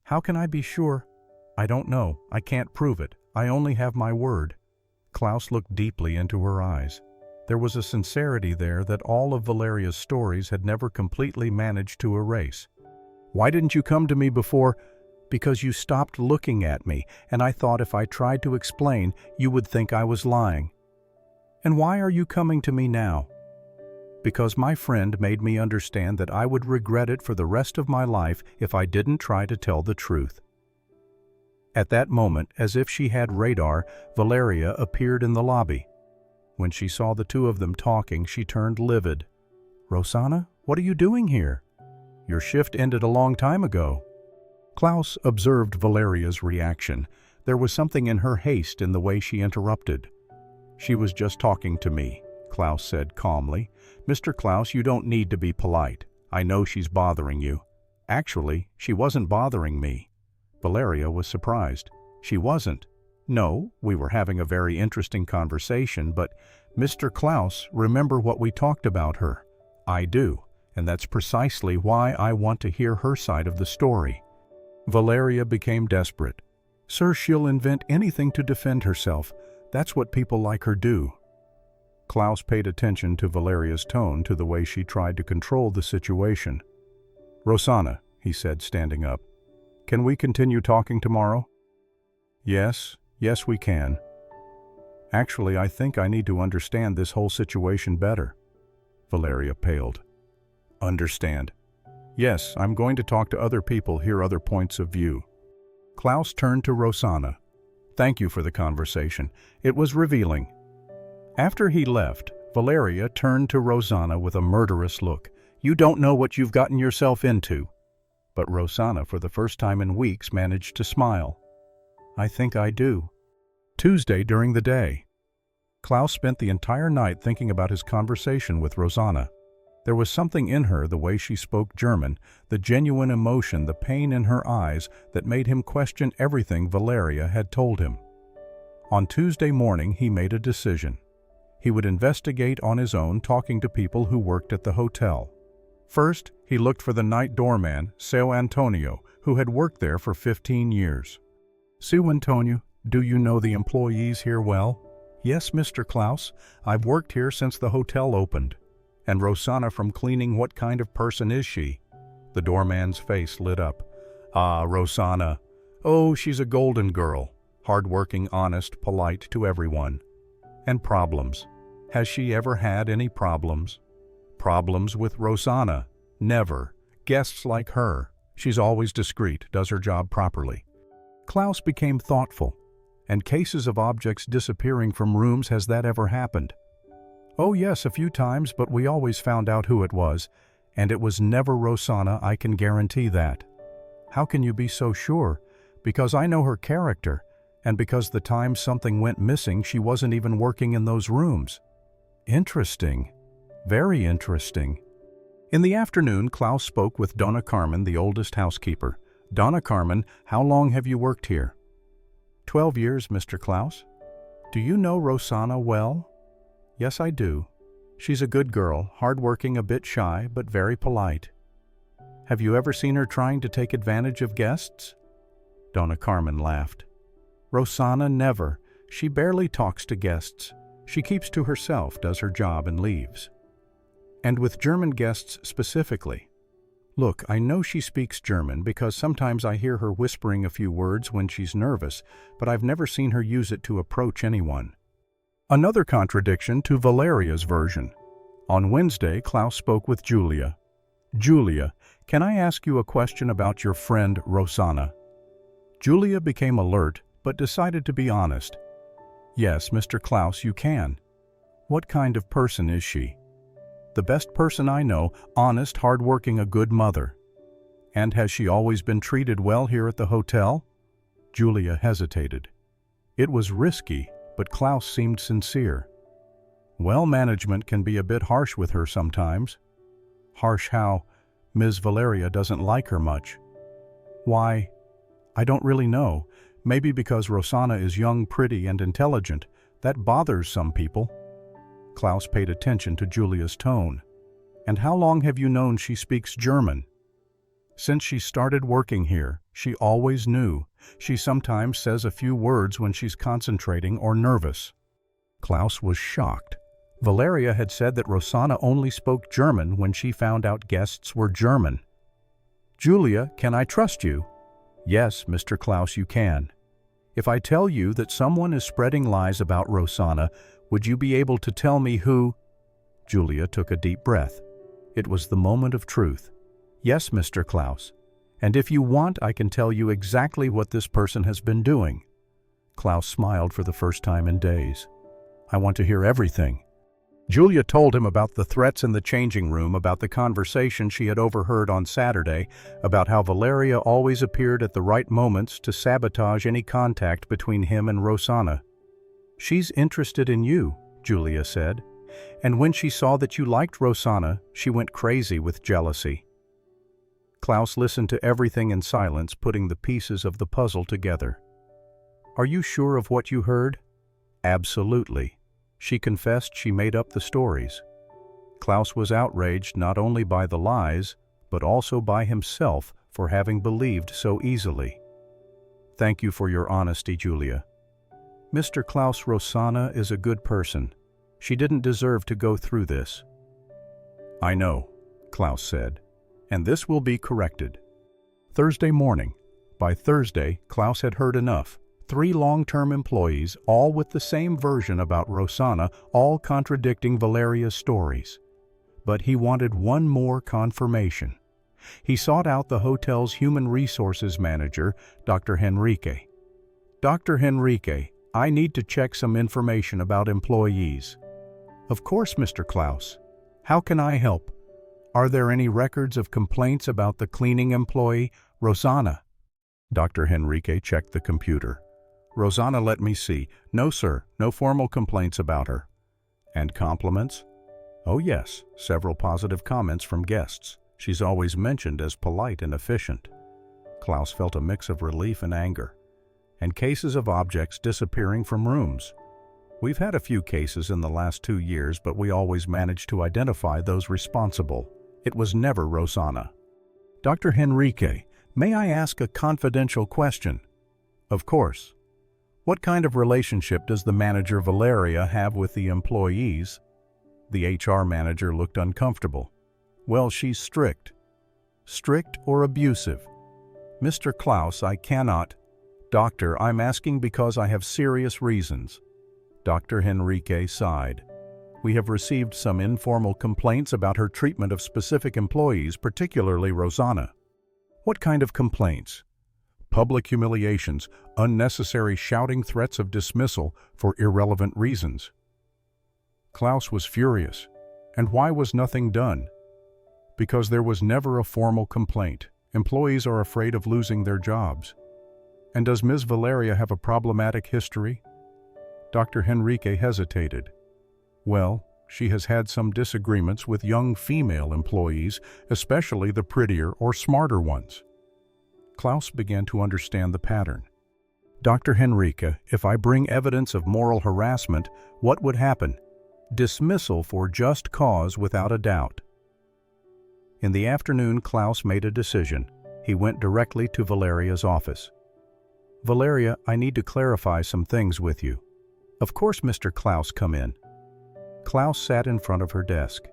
"How can I be sure?" "I don't know. I can't prove it. I only have my word." Klaus looked deeply into her eyes. There was a sincerity there that all of Valeria's stories had never completely managed to erase. "Why didn't you come to me before?" "Because you stopped looking at me, and I thought if I tried to explain, you would think I was lying." "And why are you coming to me now?" "Because my friend made me understand that I would regret it for the rest of my life if I didn't try to tell the truth." At that moment, as if she had radar, Valeria appeared in the lobby. When she saw the two of them talking, she turned livid. "Rosana, what are you doing here? Your shift ended a long time ago." Klaus observed Valeria's reaction. There was something in her haste in the way she interrupted. "She was just talking to me," Klaus said calmly. "Mr. Klaus, you don't need to be polite. I know she's bothering you." "Actually, she wasn't bothering me." Valeria was surprised. "She wasn't?" "No, we were having a very interesting conversation, but Mr. Klaus, remember what we talked about her?" "I do, and that's precisely why I want to hear her side of the story." Valeria became desperate. "Sir, she'll invent anything to defend herself. That's what people like her do." Klaus paid attention to Valeria's tone, to the way she tried to control the situation. "Rosana," he said, standing up, "can we continue talking tomorrow?" Yes, we can. Actually, I think I need to understand this whole situation better." Valeria paled. Understand. Yes, I'm going to talk to other people, hear other points of view. Klaus turned to Rosana. Thank you for the conversation. It was revealing. After he left, Valeria turned to Rosana with a murderous look. You don't know what you've gotten yourself into. But Rosana, for the first time in weeks, managed to smile. I think I do. Tuesday during the day. Klaus spent the entire night thinking about his conversation with Rosana. There was something in her, the way she spoke German, the genuine emotion, the pain in her eyes, that made him question everything Valeria had told him. On Tuesday morning, he made a decision. He would investigate on his own, talking to people who worked at the hotel. First, he looked for the night doorman, Seu Antonio, who had worked there for 15 years. Seu Antonio, do you know the employees here well? Yes, Mr. Klaus. I've worked here since the hotel opened. And Rosana from cleaning, what kind of person is she? The doorman's face lit up. Ah, Rosana. Oh, she's a golden girl. Hardworking, honest, polite to everyone. And problems. Has she ever had any problems? Problems with Rosana? Never. Guests like her. She's always discreet, does her job properly. Klaus became thoughtful. And cases of objects disappearing from rooms, has that ever happened? Oh yes, a few times, but we always found out who it was, and it was never Rosana, I can guarantee that. How can you be so sure? Because I know her character, and because the time something went missing, she wasn't even working in those rooms. Interesting. Very interesting. In the afternoon, Klaus spoke with Donna Carmen, the oldest housekeeper. Donna Carmen, how long have you worked here? 12 years, Mr. Klaus. Do you know Rosana well? Yes, I do. She's a good girl, hardworking, a bit shy, but very polite. Have you ever seen her trying to take advantage of guests? Donna Carmen laughed. Rosana, never. She barely talks to guests. She keeps to herself, does her job, and leaves. And with German guests specifically. Look, I know she speaks German because sometimes I hear her whispering a few words when she's nervous, but I've never seen her use it to approach anyone. Another contradiction to Valeria's version. On Wednesday, Klaus spoke with Julia. Julia, can I ask you a question about your friend Rosana? Julia became alert, but decided to be honest. Yes, Mr. Klaus, you can. What kind of person is she? The best person I know, honest, hardworking, a good mother. And has she always been treated well here at the hotel? Julia hesitated. It was risky, but Klaus seemed sincere. Well, management can be a bit harsh with her sometimes. Harsh how? Ms. Valeria doesn't like her much. Why? I don't really know. Maybe because Rosana is young, pretty, and intelligent. That bothers some people. Klaus paid attention to Julia's tone. And how long have you known she speaks German? Since she started working here, she always knew. She sometimes says a few words when she's concentrating or nervous. Klaus was shocked. Valeria had said that Rosana only spoke German when she found out guests were German. Julia, can I trust you? Yes, Mr. Klaus, you can. If I tell you that someone is spreading lies about Rosana, would you be able to tell me who? Julia took a deep breath. It was the moment of truth. Yes, Mr. Klaus. And if you want, I can tell you exactly what this person has been doing. Klaus smiled for the first time in days. I want to hear everything. Julia told him about the threats in the changing room, about the conversation she had overheard on Saturday, about how Valeria always appeared at the right moments to sabotage any contact between him and Rosana. She's interested in you, Julia said. And when she saw that you liked Rosana, she went crazy with jealousy. Klaus listened to everything in silence, putting the pieces of the puzzle together. Are you sure of what you heard? Absolutely. She confessed she made up the stories. Klaus was outraged not only by the lies, but also by himself for having believed so easily. Thank you for your honesty, Julia. Mr. Klaus, Rosana is a good person. She didn't deserve to go through this. I know, Klaus said, and this will be corrected. Thursday morning. By Thursday, Klaus had heard enough. 3 long-term employees, all with the same version about Rosana, all contradicting Valeria's stories. but he wanted one more confirmation. He sought out the hotel's human resources manager, Dr. Henrique. "Dr. Henrique, I need to check some information about employees." "Of course, Mr. Klaus. How can I help? Are there any records of complaints about the cleaning employee, Rosana?" Dr. Henrique checked the computer. "Rosana, let me see. No, sir, no formal complaints about her." "And compliments?" "Oh yes, several positive comments from guests. She's always mentioned as polite and efficient." Klaus felt a mix of relief and anger. "And cases of objects disappearing from rooms. We've had a few cases in the last 2 years, but we always managed to identify those responsible. It was never Rosana." "Dr. Henrique, may I ask a confidential question?" "Of course. What kind of relationship does the manager Valeria have with the employees?" The HR manager looked uncomfortable. "Well, she's strict." "Strict or abusive?" "Mr. Klaus, I cannot." "Doctor, I'm asking because I have serious reasons." Dr. Henrique sighed. "We have received some informal complaints about her treatment of specific employees, particularly Rosana." "What kind of complaints?" "Public humiliations, unnecessary shouting, threats of dismissal for irrelevant reasons." Klaus was furious. And why was nothing done? Because there was never a formal complaint. Employees are afraid of losing their jobs. "And does Ms. Valeria have a problematic history?" Dr. Henrique hesitated. "Well, she has had some disagreements with young female employees, especially the prettier or smarter ones." Klaus began to understand the pattern. "Dr. Henrique, if I bring evidence of moral harassment, what would happen?" "Dismissal for just cause without a doubt." In the afternoon, Klaus made a decision. He went directly to Valeria's office. "Valeria, I need to clarify some things with you." "Of course, Mr. Klaus, come in." Klaus sat in front of her desk.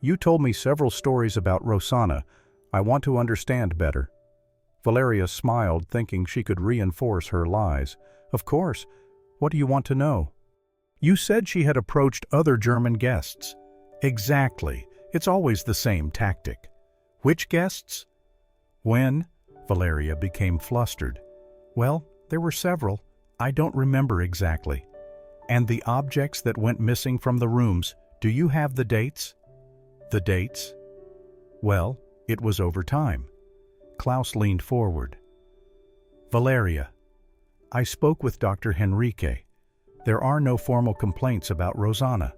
"You told me several stories about Rosana. I want to understand better." Valeria smiled, thinking she could reinforce her lies. "Of course. What do you want to know?" "You said she had approached other German guests." "Exactly. It's always the same tactic." "Which guests?" "When?" Valeria became flustered. "Well, there were several. I don't remember exactly." "And the objects that went missing from the rooms, do you have the dates?" "The dates?" "Well, it was over time." Klaus leaned forward. "Valeria, I spoke with Dr. Henrique. There are no formal complaints about Rosana."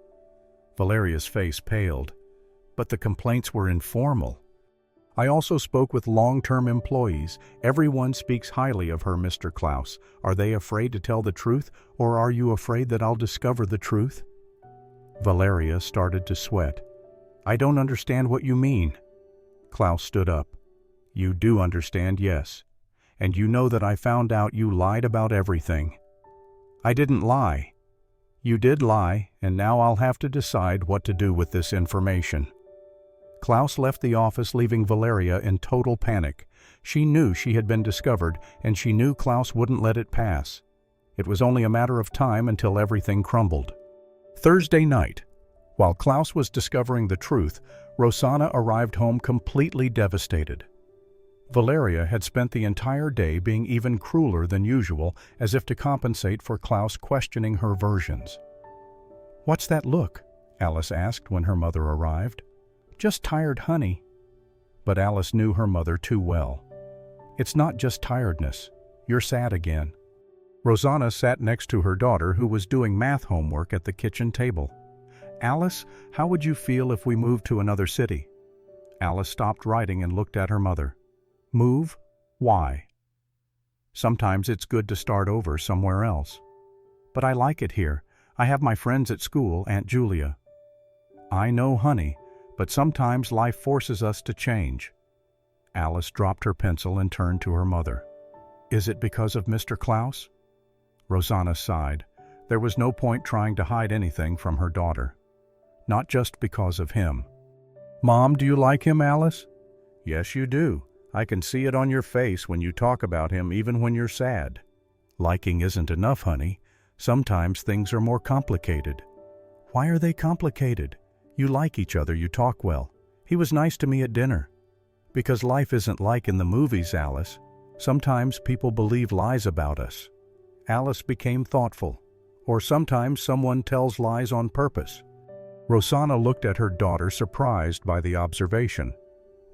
Valeria's face paled. "But the complaints were informal." "I also spoke with long-term employees. Everyone speaks highly of her, Mr. Klaus. Are they afraid to tell the truth, or are you afraid that I'll discover the truth?" Valeria started to sweat. "I don't understand what you mean." Klaus stood up. "You do understand, yes. And you know that I found out you lied about everything." "I didn't lie." "You did lie, and now I'll have to decide what to do with this information." Klaus left the office, leaving Valeria in total panic. She knew she had been discovered, and she knew Klaus wouldn't let it pass. It was only a matter of time until everything crumbled. Thursday night. While Klaus was discovering the truth, Rosana arrived home completely devastated. Valeria had spent the entire day being even crueler than usual, as if to compensate for Klaus questioning her versions. "What's that look?" Alice asked when her mother arrived. "Just tired, honey." But Alice knew her mother too well. "It's not just tiredness. You're sad again." Rosana sat next to her daughter, who was doing math homework at the kitchen table. "Alice, how would you feel if we moved to another city?" Alice stopped writing and looked at her mother. "Move? Why?" "Sometimes it's good to start over somewhere else." "But I like it here. I have my friends at school, Aunt Julia." "I know, honey, but sometimes life forces us to change." Alice dropped her pencil and turned to her mother. "Is it because of Mr. Klaus?" Rosana sighed. There was no point trying to hide anything from her daughter. "Not just because of him." "Mom, do you like him, Alice?" "Yes, you do. I can see it on your face when you talk about him, even when you're sad." "Liking isn't enough, honey. Sometimes things are more complicated." "Why are they complicated? You like each other, you talk well. He was nice to me at dinner. Because life isn't like in the movies, Alice. Sometimes people believe lies about us. Alice became thoughtful. Or sometimes someone tells lies on purpose. Rosana looked at her daughter, surprised by the observation.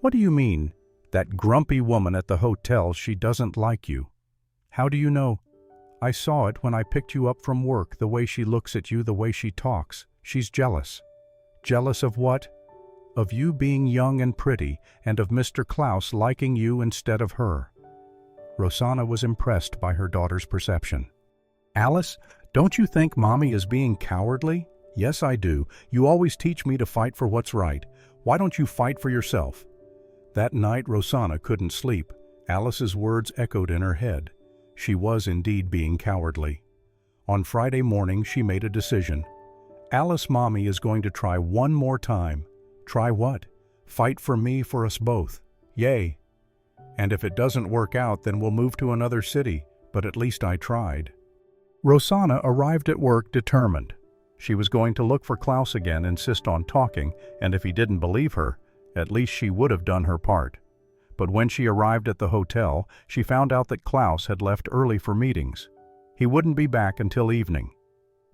What do you mean? That grumpy woman at the hotel, she doesn't like you. How do you know? I saw it when I picked you up from work, the way she looks at you, the way she talks. She's jealous. Jealous of what? Of you being young and pretty, and of Mr. Klaus liking you instead of her. Rosana was impressed by her daughter's perception. Alice, don't you think Mommy is being cowardly? Yes, I do. You always teach me to fight for what's right. Why don't you fight for yourself? That night, Rosana couldn't sleep. Alice's words echoed in her head. She was indeed being cowardly. On Friday morning, she made a decision. Alice, Mommy is going to try one more time. Try what? Fight for me, for us both. Yay. And if it doesn't work out, then we'll move to another city, but at least I tried. Rosana arrived at work determined. She was going to look for Klaus again, insist on talking, and if he didn't believe her, at least she would have done her part. But when she arrived at the hotel, she found out that Klaus had left early for meetings. He wouldn't be back until evening.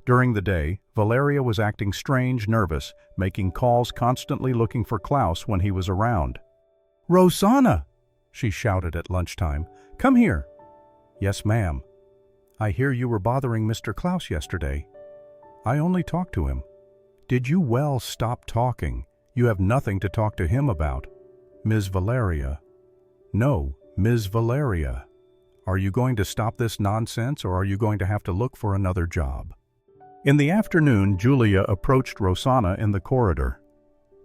During the day, Valeria was acting strange, nervous, making calls, constantly looking for Klaus when he was around. "Rosana!" she shouted at lunchtime. "Come here." "Yes, ma'am." "I hear you were bothering Mr. Klaus yesterday." "I only talked to him." "Did you well stop talking? You have nothing to talk to him about." "Ms. Valeria." "No, Ms. Valeria. Are you going to stop this nonsense, or are you going to have to look for another job?" In the afternoon, Julia approached Rosana in the corridor.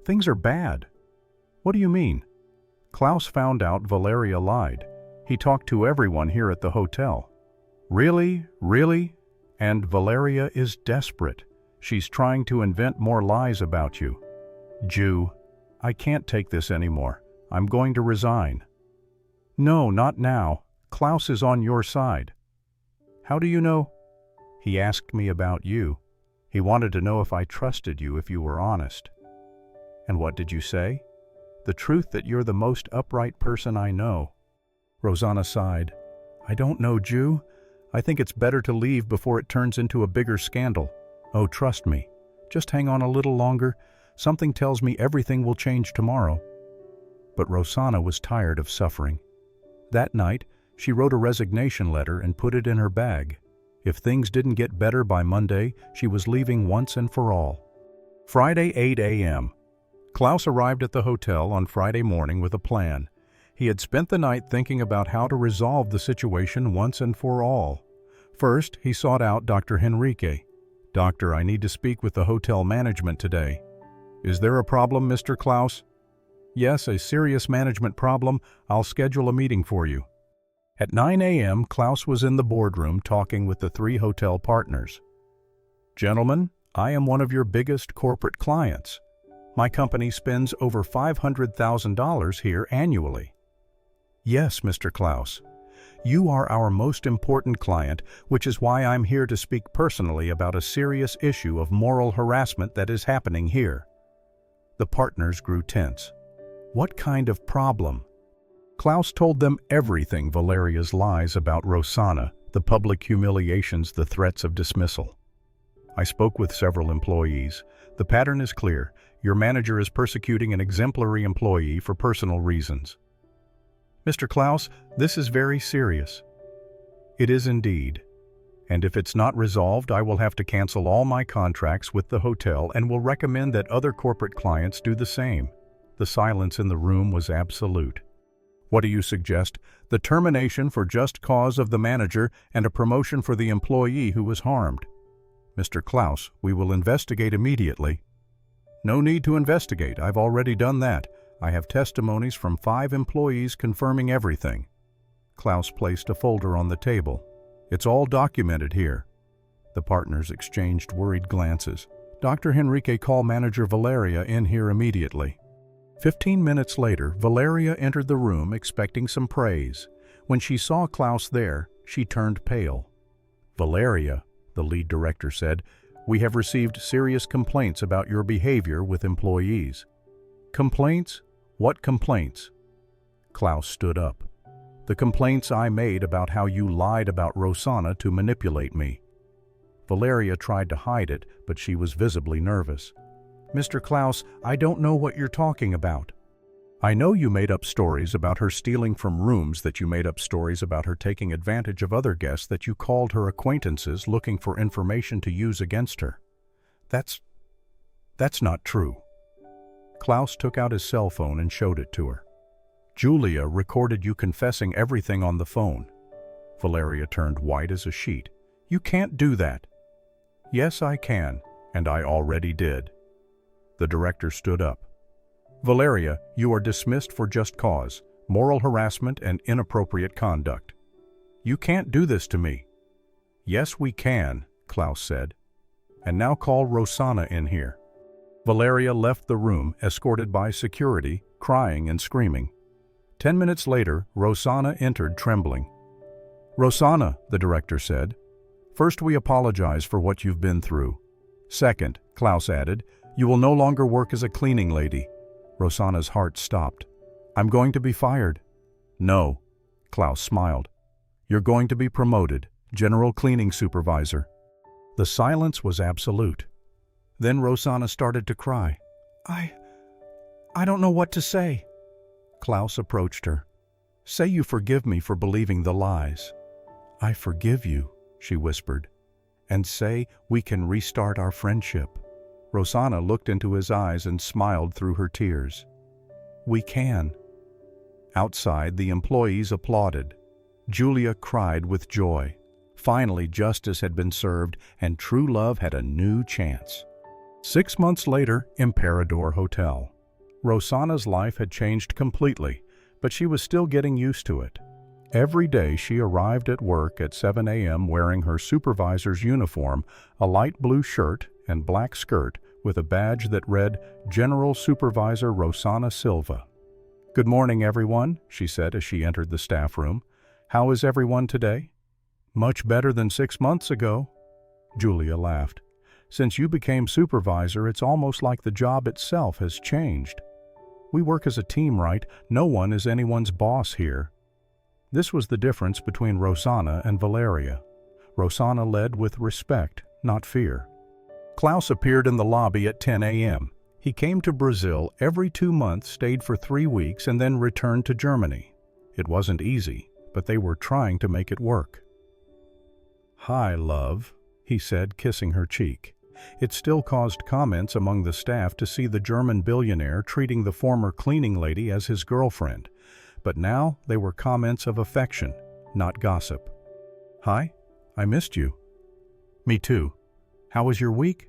"Things are bad." "What do you mean?" "Klaus found out Valeria lied. He talked to everyone here at the hotel." "Really? Really? And Valeria is desperate. She's trying to invent more lies about you." "Jew, I can't take this anymore. I'm going to resign." "No, not now. Klaus is on your side." "How do you know?" "He asked me about you. He wanted to know if I trusted you, if you were honest." "And what did you say?" "The truth, that you're the most upright person I know." Rosana sighed. "I don't know, Jew. I think it's better to leave before it turns into a bigger scandal. Oh, trust me. Just hang on a little longer. Something tells me everything will change tomorrow." But Rosana was tired of suffering. That night, she wrote a resignation letter and put it in her bag. If things didn't get better by Monday, she was leaving once and for all. Friday, 8 a.m. Klaus arrived at the hotel on Friday morning with a plan. He had spent the night thinking about how to resolve the situation once and for all. First, he sought out Dr. Henrique. "Doctor, I need to speak with the hotel management today." "Is there a problem, Mr. Klaus?" "Yes, a serious management problem. I'll schedule a meeting for you." At 9 a.m., Klaus was in the boardroom talking with the 3 hotel partners. "Gentlemen, I am one of your biggest corporate clients. My company spends over $500,000 here annually." "Yes, Mr. Klaus. You are our most important client, which is why I'm here to speak personally about a serious issue of moral harassment that is happening here." The partners grew tense. What kind of problem? Klaus told them everything: Valeria's lies about Rosana, the public humiliations, the threats of dismissal. "I spoke with several employees. The pattern is clear. Your manager is persecuting an exemplary employee for personal reasons." "Mr. Klaus, this is very serious." "It is indeed. And if it's not resolved, I will have to cancel all my contracts with the hotel and will recommend that other corporate clients do the same." The silence in the room was absolute. "What do you suggest?" "The termination for just cause of the manager and a promotion for the employee who was harmed." "Mr. Klaus, we will investigate immediately." "No need to investigate. I've already done that. I have testimonies from 5 employees confirming everything." Klaus placed a folder on the table. "It's all documented here." The partners exchanged worried glances. "Dr. Henrique, call manager Valeria in here immediately." 15 minutes later, Valeria entered the room expecting some praise. When she saw Klaus there, she turned pale. "Valeria," the lead director said, We have received serious complaints about your behavior with employees. Complaints? What complaints? Klaus stood up. The complaints I made about how you lied about Rosana to manipulate me. Valeria tried to hide it, but she was visibly nervous. Mr. Klaus, I don't know what you're talking about. I know you made up stories about her stealing from rooms, that you made up stories about her taking advantage of other guests, that you called her acquaintances looking for information to use against her. That's not true. Klaus took out his cell phone and showed it to her. Julia recorded you confessing everything on the phone. Valeria turned white as a sheet. You can't do that. Yes, I can, and I already did. The director stood up. Valeria, you are dismissed for just cause, moral harassment, and inappropriate conduct. You can't do this to me. Yes, we can, Klaus said. And now call Rosana in here. Valeria left the room, escorted by security, crying and screaming. 10 minutes later, Rosana entered trembling. Rosana, the director said, first we apologize for what you've been through. Second, Klaus added, you will no longer work as a cleaning lady. Rosana's heart stopped. I'm going to be fired. No, Klaus smiled. You're going to be promoted, general cleaning supervisor. The silence was absolute. Then Rosana started to cry. I don't know what to say. Klaus approached her. Say you forgive me for believing the lies. I forgive you, she whispered. And say we can restart our friendship. Rosana looked into his eyes and smiled through her tears. We can. Outside, the employees applauded. Julia cried with joy. Finally, justice had been served, and true love had a new chance. 6 months later, Emperador Hotel. Rosana's life had changed completely, but she was still getting used to it. Every day she arrived at work at 7 a.m. wearing her supervisor's uniform, a light blue shirt and black skirt with a badge that read General Supervisor Rosana Silva. Good morning, everyone, she said as she entered the staff room. How is everyone today? Much better than 6 months ago. Julia laughed. Since you became supervisor, it's almost like the job itself has changed. We work as a team, right? No one is anyone's boss here. This was the difference between Rosana and Valeria. Rosana led with respect, not fear. Klaus appeared in the lobby at 10 a.m. He came to Brazil every 2 months, stayed for 3 weeks, and then returned to Germany. It wasn't easy, but they were trying to make it work. Hi, love, he said, kissing her cheek. It still caused comments among the staff to see the German billionaire treating the former cleaning lady as his girlfriend. But now they were comments of affection, not gossip. Hi, I missed you. Me too. How was your week?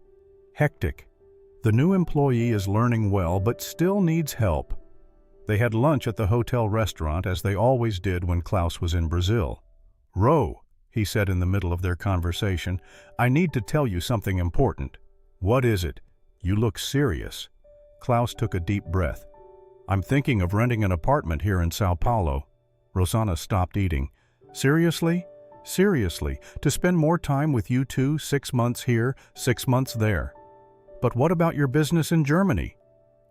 Hectic. The new employee is learning well but still needs help. They had lunch at the hotel restaurant as they always did when Klaus was in Brazil. Ro, he said in the middle of their conversation, I need to tell you something important. What is it? You look serious. Klaus took a deep breath. I'm thinking of renting an apartment here in Sao Paulo. Rosana stopped eating. Seriously? Seriously, to spend more time with you two, 6 months here, 6 months there. But what about your business in Germany?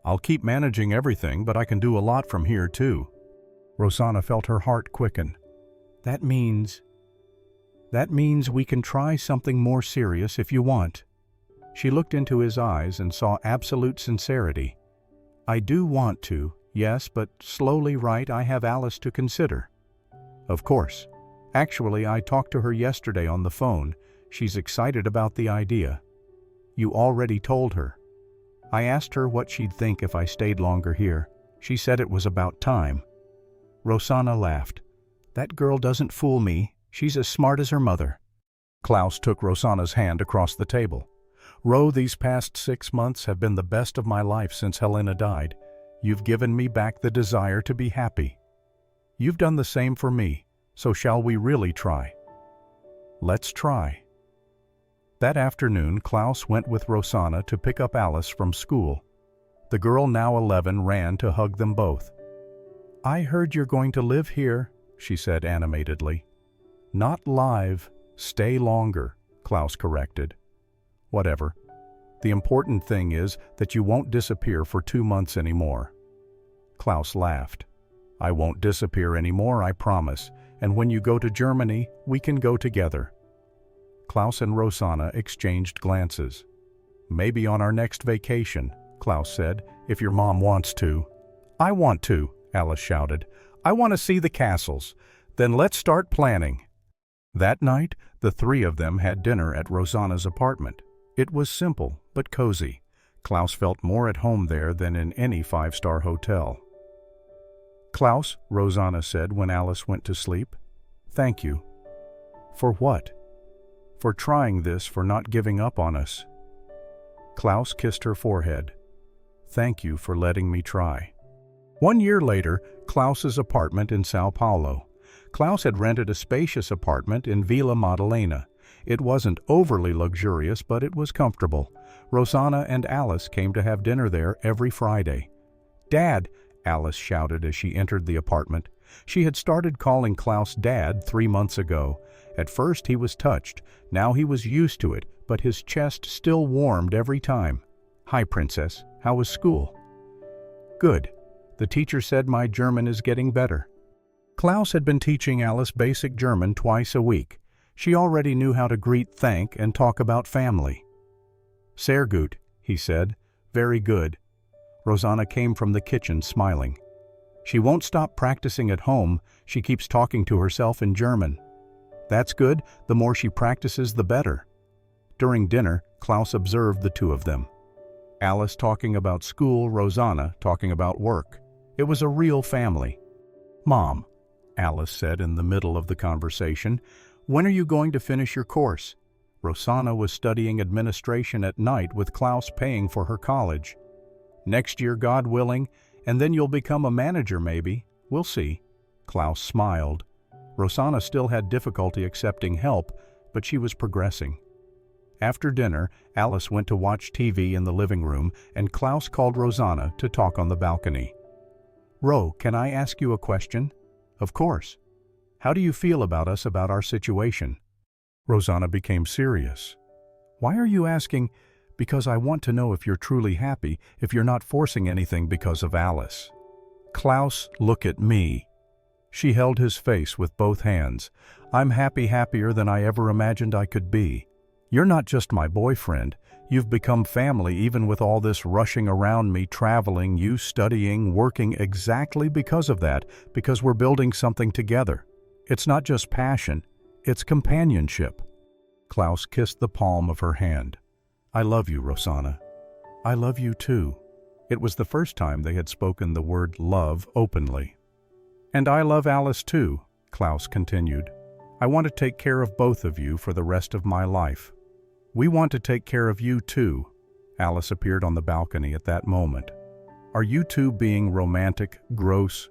I'll keep managing everything, but I can do a lot from here too. Rosana felt her heart quicken. That means we can try something more serious if you want. She looked into his eyes and saw absolute sincerity. I do want to, yes, but slowly, right, I have Alice to consider. Of course. Actually, I talked to her yesterday on the phone. She's excited about the idea. You already told her. I asked her what she'd think if I stayed longer here. She said it was about time. Rosana laughed. That girl doesn't fool me. She's as smart as her mother. Klaus took Rosana's hand across the table. Ro, these past 6 months have been the best of my life since Helena died. You've given me back the desire to be happy. You've done the same for me, so shall we really try? Let's try. That afternoon, Klaus went with Rosana to pick up Alice from school. The girl, now 11, ran to hug them both. I heard you're going to live here, she said animatedly. Not live, stay longer, Klaus corrected. Whatever. The important thing is that you won't disappear for 2 months anymore." Klaus laughed. "I won't disappear anymore, I promise, and when you go to Germany, we can go together." Klaus and Rosana exchanged glances. "Maybe on our next vacation," Klaus said, "if your mom wants to." "I want to," Alice shouted. "I want to see the castles. Then let's start planning." That night, the three of them had dinner at Rosana's apartment. It was simple, but cozy. Klaus felt more at home there than in any five-star hotel. "Klaus," Rosana said when Alice went to sleep, "thank you." "For what?" "For trying this, for not giving up on us." Klaus kissed her forehead. "Thank you for letting me try." 1 year later, Klaus's apartment in Sao Paulo. Klaus had rented a spacious apartment in Villa Madalena. It wasn't overly luxurious, but it was comfortable. Rosana and Alice came to have dinner there every Friday. "Dad!" Alice shouted as she entered the apartment. She had started calling Klaus Dad 3 months ago. At first he was touched. Now he was used to it, but his chest still warmed every time. "Hi, Princess. How was school?" "Good. The teacher said my German is getting better." Klaus had been teaching Alice basic German twice a week. She already knew how to greet, thank, and talk about family. "Sehr gut," he said. "Very good." Rosana came from the kitchen smiling. "She won't stop practicing at home. She keeps talking to herself in German." "That's good. The more she practices, the better." During dinner, Klaus observed the two of them. Alice talking about school, Rosana talking about work. It was a real family. "Mom," Alice said in the middle of the conversation, "when are you going to finish your course?" Rosana was studying administration at night with Klaus paying for her college. "Next year, God willing, and then you'll become a manager maybe. We'll see." Klaus smiled. Rosana still had difficulty accepting help, but she was progressing. After dinner, Alice went to watch TV in the living room, and Klaus called Rosana to talk on the balcony. "Ro, can I ask you a question?" "Of course." "How do you feel about us, about our situation?" Rosana became serious. "Why are you asking?" "Because I want to know if you're truly happy, if you're not forcing anything because of Alice." "Klaus, look at me." She held his face with both hands. "I'm happy, happier than I ever imagined I could be. You're not just my boyfriend. You've become family even with all this rushing around me, traveling, you studying, working exactly because of that, because we're building something together. It's not just passion, it's companionship." Klaus kissed the palm of her hand. "I love you, Rosana." "I love you too." It was the first time they had spoken the word love openly. "And I love Alice too," Klaus continued. "I want to take care of both of you for the rest of my life." "We want to take care of you too." Alice appeared on the balcony at that moment. "Are you two being romantic, gross?"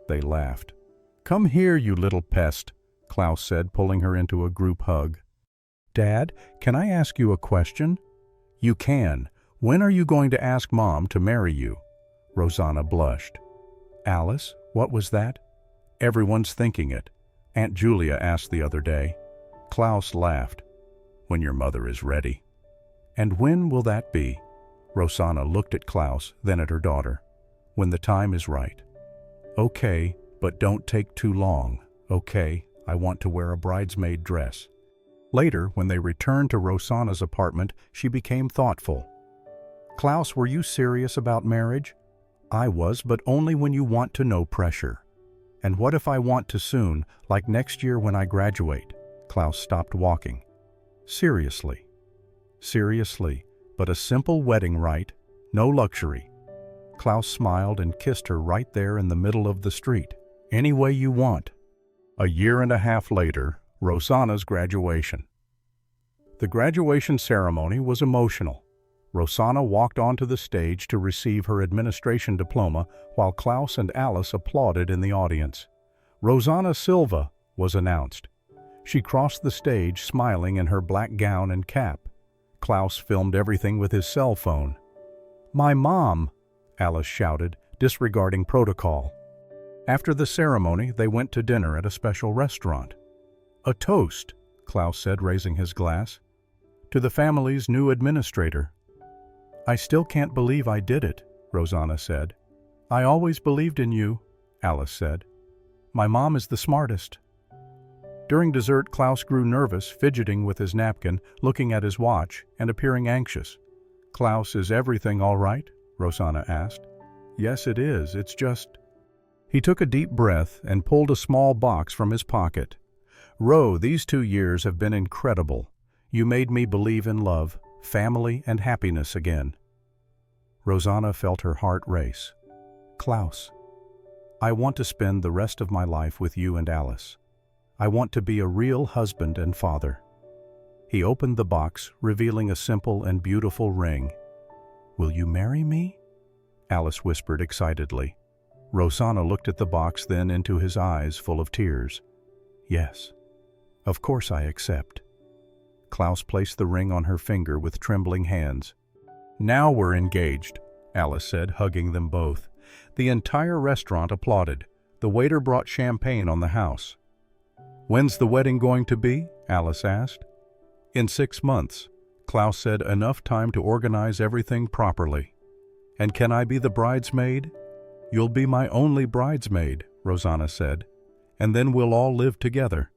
They laughed. "Come here, you little pest," Klaus said, pulling her into a group hug. "Dad, can I ask you a question?" "You can. When are you going to ask Mom to marry you?" Rosana blushed. "Alice, what was that?" "Everyone's thinking it. Aunt Julia asked the other day." Klaus laughed. "When your mother is ready." "And when will that be?" Rosana looked at Klaus, then at her daughter. "When the time is right." "Okay, but don't take too long. Okay, I want to wear a bridesmaid dress." Later, when they returned to Rosana's apartment, she became thoughtful. "Klaus, were you serious about marriage?" "I was, but only when you want to, no pressure." "And what if I want to soon, like next year when I graduate?" Klaus stopped walking. "Seriously." "Seriously, but a simple wedding rite, no luxury." Klaus smiled and kissed her right there in the middle of the street. "Any way you want." 1.5 years later, Rosana's graduation. The graduation ceremony was emotional. Rosana walked onto the stage to receive her administration diploma while Klaus and Alice applauded in the audience. Rosana Silva was announced. She crossed the stage smiling in her black gown and cap. Klaus filmed everything with his cell phone. "My mom!" Alice shouted, disregarding protocol. After the ceremony, they went to dinner at a special restaurant. "A toast," Klaus said, raising his glass. to the family's new administrator. "I still can't believe I did it," Rosana said. "I always believed in you," Alice said. "My mom is the smartest." During dessert, Klaus grew nervous, fidgeting with his napkin, looking at his watch, and appearing anxious. "Klaus, is everything all right?" Rosana asked. "Yes, it is. It's just—" He took a deep breath and pulled a small box from his pocket. "Ro, these 2 years have been incredible. You made me believe in love, family, and happiness again." Rosana felt her heart race. "Klaus, I want to spend the rest of my life with you and Alice. I want to be a real husband and father." He opened the box, revealing a simple and beautiful ring. "Will you marry me?" Alice whispered excitedly. Rosana looked at the box, then into his eyes full of tears. "Yes, of course I accept." Klaus placed the ring on her finger with trembling hands. "Now we're engaged," Alice said, hugging them both. The entire restaurant applauded. The waiter brought champagne on the house. "When's the wedding going to be?" Alice asked. "In 6 months," Klaus said, "enough time to organize everything properly." "And can I be the bridesmaid?" "You'll be my only bridesmaid," Rosana said. "And then we'll all live together."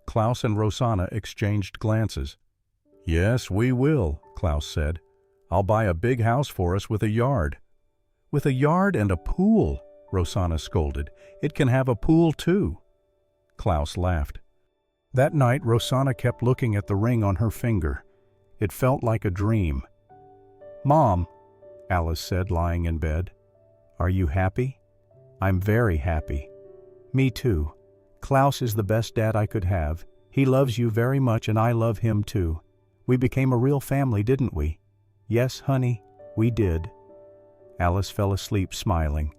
Klaus and Rosana exchanged glances. "Yes, we will," Klaus said. "I'll buy a big house for us with a yard." "With a yard and a pool," Rosana scolded. "It can have a pool too." Klaus laughed. That night, Rosana kept looking at the ring on her finger. It felt like a dream. "Mom," Alice said, lying in bed, "are you happy?" "I'm very happy." "Me too. Klaus is the best dad I could have. He loves you very much and I love him too. We became a real family, didn't we?" "Yes, honey, we did." Alice fell asleep smiling.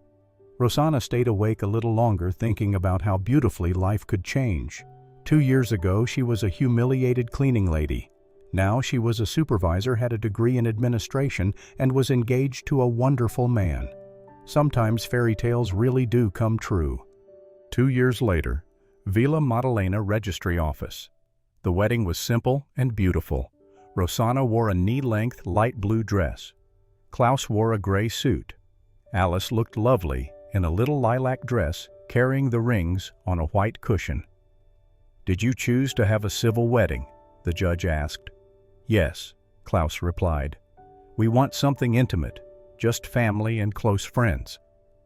Rosana stayed awake a little longer, thinking about how beautifully life could change. 2 years ago, she was a humiliated cleaning lady. Now she was a supervisor, had a degree in administration, and was engaged to a wonderful man. Sometimes fairy tales really do come true. 2 years later, Villa Maddalena Registry Office. The wedding was simple and beautiful. Rosana wore a knee-length light blue dress. Klaus wore a gray suit. Alice looked lovely in a little lilac dress, carrying the rings on a white cushion. "Did you choose to have a civil wedding?" the judge asked. "Yes," Klaus replied. "We want something intimate, just family and close friends."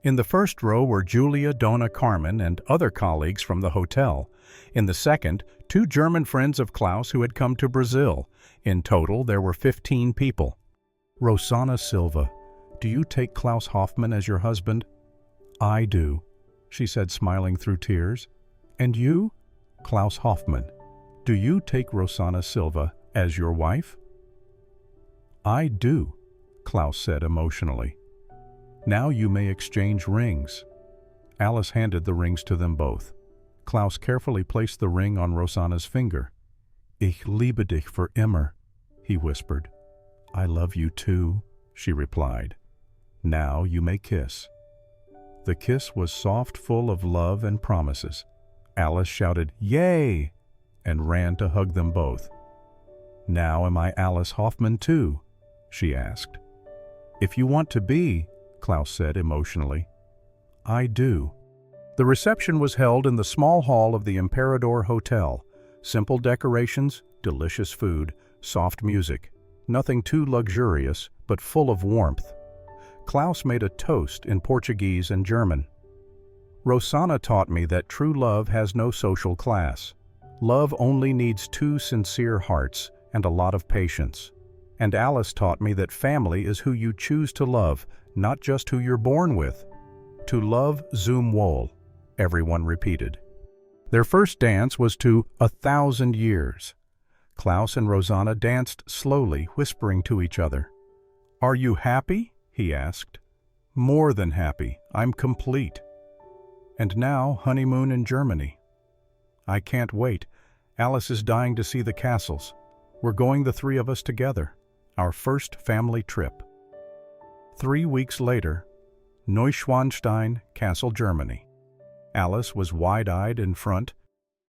In the first row were Julia, Donna, Carmen, and other colleagues from the hotel. In the second, 2 German friends of Klaus who had come to Brazil. In total, there were 15 people. "Rosana Silva, do you take Klaus Hoffmann as your husband?" "I do," she said, smiling through tears. "And you?" "Klaus Hoffmann. Do you take Rosana Silva as your wife?" "I do," Klaus said emotionally. "Now you may exchange rings." Alice handed the rings to them both. Klaus carefully placed the ring on Rosana's finger. "Ich liebe dich für immer," he whispered. "I love you too," she replied. "Now you may kiss." The kiss was soft, full of love and promises. Alice shouted, "Yay!" and ran to hug them both. "Now am I Alice Hoffmann too?" she asked. "If you want to be," Klaus said emotionally. "I do." The reception was held in the small hall of the Emperador Hotel. Simple decorations, delicious food, soft music. Nothing too luxurious, but full of warmth. Klaus made a toast in Portuguese and German. "Rosana taught me that true love has no social class. Love only needs 2 sincere hearts and a lot of patience. And Alice taught me that family is who you choose to love, not just who you're born with." "To love zum Wohl," everyone repeated. Their first dance was to 1,000 Years. Klaus and Rosana danced slowly, whispering to each other. "Are you happy?" he asked. "More than happy. I'm complete." "And now, honeymoon in Germany." "I can't wait. Alice is dying to see the castles. We're going, the 3 of us together. Our first family trip." 3 weeks later, Neuschwanstein, Castle, Germany. Alice was wide-eyed in front,